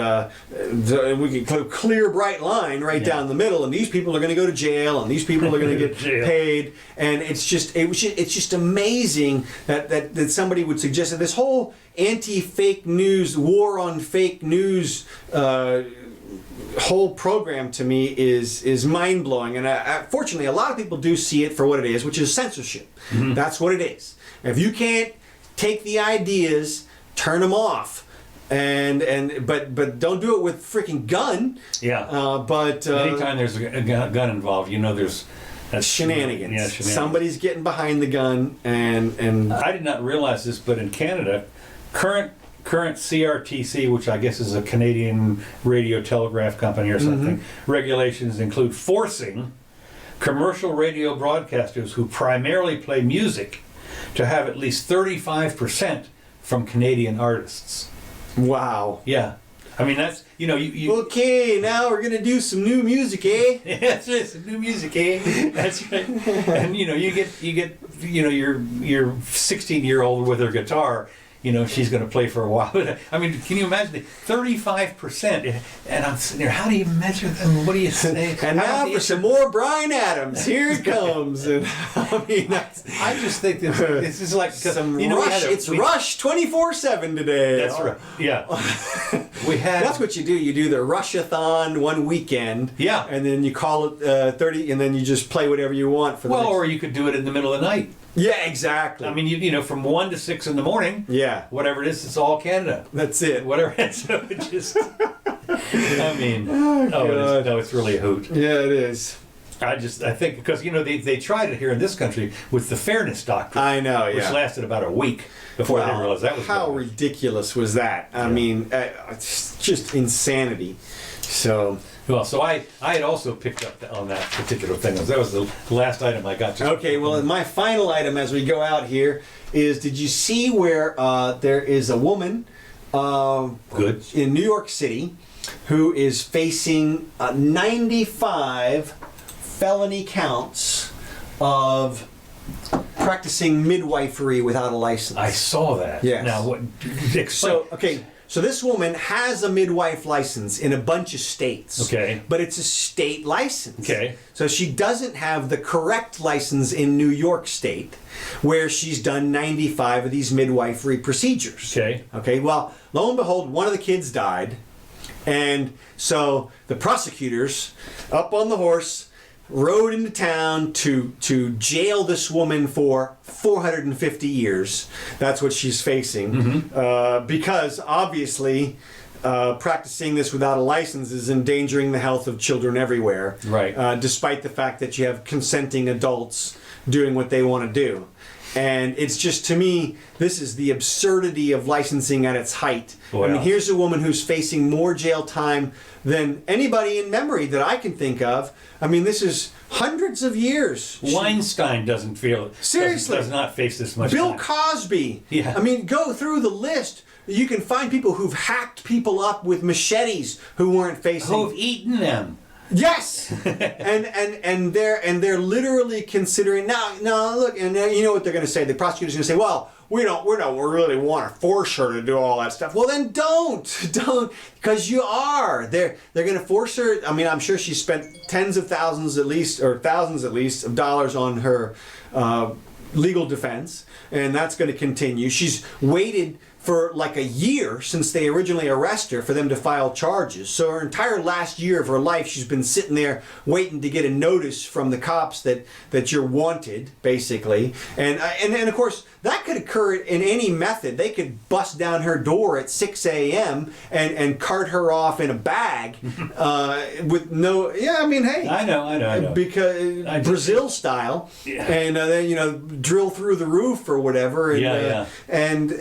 Speaker 1: we can put a clear, bright line right down the middle, and these people are going to go to jail, and these people are going to get paid, and it's just amazing that somebody would suggest that this whole anti-fake news, war on fake news. Whole program to me is mind-blowing, and fortunately a lot of people do see it for what it is, which is censorship. That's what it is. If you can't take the ideas, turn them off, but don't do it with freaking gun.
Speaker 2: Yeah.
Speaker 1: But
Speaker 2: anytime there's a gun involved, that's
Speaker 1: shenanigans.
Speaker 2: Yeah, shenanigans.
Speaker 1: Somebody's getting behind the gun, and
Speaker 2: I did not realize this, but in Canada, current CRTC, which I guess is a Canadian radio telegraph company or something, regulations include forcing commercial radio broadcasters who primarily play music to have at least 35% from Canadian artists.
Speaker 1: wow.
Speaker 2: Yeah. I mean, that's, you
Speaker 1: Okay, now we're gonna do some new music, eh?
Speaker 2: That's right, some new music, eh? That's right. And you get your 16-year-old with her guitar. She's going to play for a while. I mean, can you imagine 35%? And I'm sitting there, how do you measure them? What do you say?
Speaker 1: And now for some more Bryan Adams. Here it comes. And I mean,
Speaker 2: I just think this is like
Speaker 1: some
Speaker 2: we
Speaker 1: Rush.
Speaker 2: had
Speaker 1: It's Rush 24/7 today.
Speaker 2: That's right. Yeah. We had.
Speaker 1: That's what you do. You do the Rushathon one weekend.
Speaker 2: Yeah.
Speaker 1: And then you call it 30, and then you just play whatever you want for the next.
Speaker 2: or you could do it in the middle of the night.
Speaker 1: Yeah, exactly.
Speaker 2: I mean, from 1 to 6 in the morning.
Speaker 1: Yeah.
Speaker 2: Whatever it is, it's all Canada.
Speaker 1: That's it.
Speaker 2: Whatever. So it just. I mean, it's really a hoot.
Speaker 1: Yeah, it is.
Speaker 2: I think because they tried it here in this country with the fairness doctrine.
Speaker 1: I know, yeah.
Speaker 2: Which lasted about a week before they realized that was
Speaker 1: how
Speaker 2: garbage.
Speaker 1: ridiculous was that? I mean, it's just insanity. So.
Speaker 2: Well, so I had also picked up on that particular thing. That was the last item I got.
Speaker 1: Okay, well, and my final item as we go out here is: did you see where there is a woman
Speaker 2: Good.
Speaker 1: in New York City who is facing 95 felony counts of practicing midwifery without a license?
Speaker 2: I saw that.
Speaker 1: Yes.
Speaker 2: Now, what? Explain.
Speaker 1: So this woman has a midwife license in a bunch of states.
Speaker 2: Okay.
Speaker 1: But it's a state license.
Speaker 2: Okay.
Speaker 1: So she doesn't have the correct license in New York State, where she's done 95 of these midwifery procedures.
Speaker 2: Okay.
Speaker 1: Okay, well, lo and behold, one of the kids died. And so the prosecutors, up on the horse, rode into town to jail this woman for 450 years. That's what she's facing. Because obviously practicing this without a license is endangering the health of children everywhere.
Speaker 2: Right.
Speaker 1: Despite the fact that you have consenting adults doing what they want to do. And it's just, to me, this is the absurdity of licensing at its height.
Speaker 2: Wow.
Speaker 1: I mean, here's a woman who's facing more jail time than anybody in memory that I can think of. I mean, this is hundreds of years.
Speaker 2: Weinstein doesn't feel it.
Speaker 1: Seriously.
Speaker 2: Does not face this much
Speaker 1: Bill
Speaker 2: time.
Speaker 1: Cosby.
Speaker 2: Yeah.
Speaker 1: I mean, go through the list. You can find people who've hacked people up with machetes who weren't facing.
Speaker 2: Who've eaten them.
Speaker 1: Yes, and they're literally considering now. Look, and you know what they're going to say. The prosecutor's going to say, "Well, we don't really want to force her to do all that stuff." Well, then don't, because you are. They're going to force her. I mean, I'm sure she spent tens of thousands at least, or thousands at least, of dollars on her legal defense, and that's going to continue. She's waited for like a year since they originally arrested her for them to file charges. So her entire last year of her life, she's been sitting there waiting to get a notice from the cops that you're wanted, basically. And of course, that could occur in any method. They could bust down her door at 6 a.m. and cart her off in a bag with no. Yeah, I mean, hey.
Speaker 2: I know.
Speaker 1: Because Brazil style,
Speaker 2: Yeah.
Speaker 1: and then drill through the roof or whatever. And,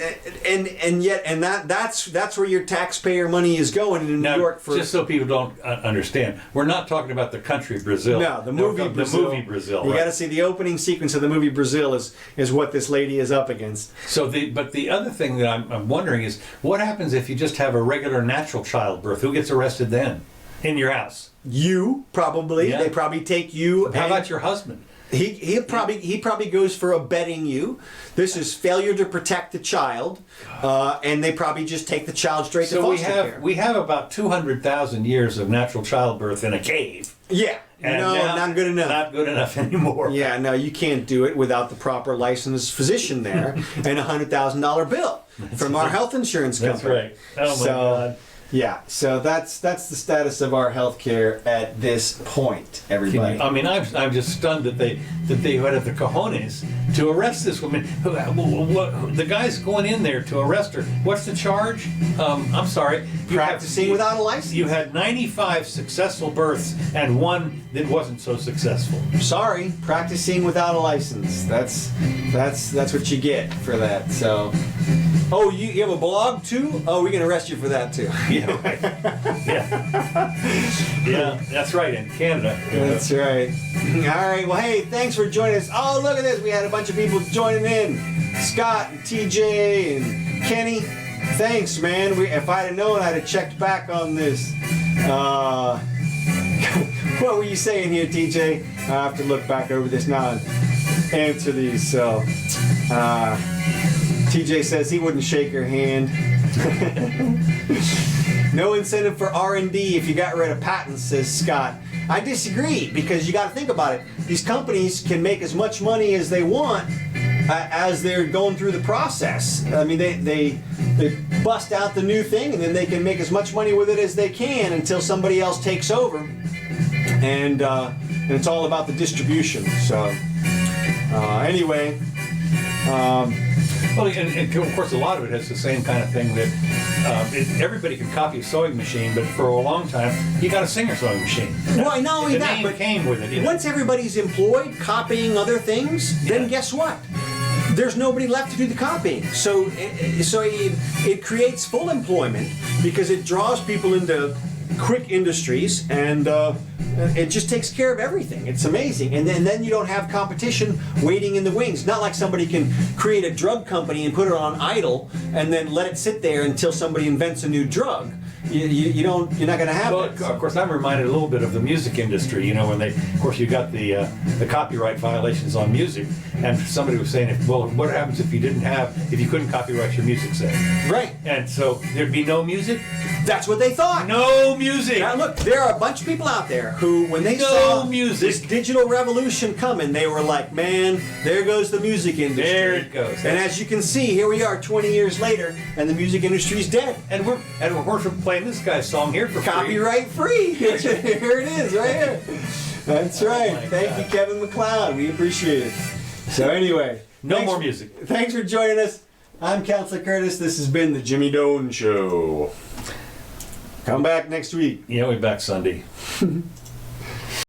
Speaker 1: and that's where your taxpayer money is going in
Speaker 2: Now,
Speaker 1: New York. For
Speaker 2: just so people don't understand, we're not talking about the country Brazil.
Speaker 1: no, the movie Brazil.
Speaker 2: The movie Brazil.
Speaker 1: You
Speaker 2: right?
Speaker 1: got to see the opening sequence of the movie Brazil is what this lady is up against.
Speaker 2: So but the other thing that I'm wondering is, what happens if you just have a regular natural childbirth? Who gets arrested then? In your house?
Speaker 1: You probably.
Speaker 2: Yeah.
Speaker 1: They probably take you.
Speaker 2: How about your husband?
Speaker 1: He probably goes for abetting you. This is failure to protect the child, and they probably just take the child straight to
Speaker 2: So
Speaker 1: foster care.
Speaker 2: we have about 200,000 years of natural childbirth in a cave.
Speaker 1: Yeah,
Speaker 2: And
Speaker 1: no,
Speaker 2: now,
Speaker 1: not good enough.
Speaker 2: Not good enough anymore.
Speaker 1: Yeah, no, you can't do it without the proper licensed physician there and a $100,000 bill from our health insurance company.
Speaker 2: That's right. Oh my God.
Speaker 1: Yeah, so that's the status of our healthcare at this point, everybody.
Speaker 2: I mean, I'm just stunned that they had the cojones to arrest this woman. The guy's going in there to arrest her. What's the charge? I'm sorry.
Speaker 1: Practicing without a license.
Speaker 2: You had 95 successful births and one that wasn't so successful.
Speaker 1: Sorry, practicing without a license. That's what you get for that. So, oh, you have a blog too? Oh, we can arrest you for that too.
Speaker 2: Yeah, right. Yeah, that's right, in Canada.
Speaker 1: That's right. All right. Well, hey, thanks for joining us. Oh, look at this. We had a bunch of people joining in. Scott and TJ and Kenny. Thanks, man. If I'd have known, I'd have checked back on this. What were you saying here, TJ? I have to look back over this now and answer these. So, TJ says he wouldn't shake her hand. No incentive for R&D if you got rid of patents, says Scott. I disagree, because you got to think about it. These companies can make as much money as they want as they're going through the process. I mean, they bust out the new thing, and then they can make as much money with it as they can until somebody else takes over. And it's all about the distribution. So anyway.
Speaker 2: Well, and of course, a lot of it has the same kind of thing that everybody can copy a sewing machine, but for a long time, you got a Singer sewing machine.
Speaker 1: Well, not only
Speaker 2: the
Speaker 1: that,
Speaker 2: name
Speaker 1: but
Speaker 2: came with it.
Speaker 1: Once everybody's employed copying other things, then guess what? There's nobody left to do the copying. So it creates full employment because it draws people into quick industries, and it just takes care of everything. It's amazing. And then you don't have competition waiting in the wings. Not like somebody can create a drug company and put it on idle and then let it sit there until somebody invents a new drug. You're not going to have
Speaker 2: Well,
Speaker 1: that.
Speaker 2: of course, I'm reminded a little bit of the music industry. You know, when of course, you got the copyright violations on music, and somebody was saying, what happens if you couldn't copyright your music, say?
Speaker 1: Right.
Speaker 2: And so there'd be no music.
Speaker 1: That's what they thought.
Speaker 2: No music.
Speaker 1: Now look, there are a bunch of people out there who, when they saw
Speaker 2: music.
Speaker 1: this digital revolution coming, they were like, man, there goes the music industry.
Speaker 2: There it goes.
Speaker 1: And as you can see, here we are 20 years later, and the music industry's dead.
Speaker 2: And we're playing this guy's song here for free.
Speaker 1: Copyright free. Here it is, right here. That's right.
Speaker 2: my
Speaker 1: Thank
Speaker 2: God.
Speaker 1: you, Kevin McLeod. We appreciate it. So anyway.
Speaker 2: No more music.
Speaker 1: Thanks for joining us. I'm Counselor Curtis. This has been the Jimmy Doane Show. Come back next week.
Speaker 2: Yeah, we're back Sunday.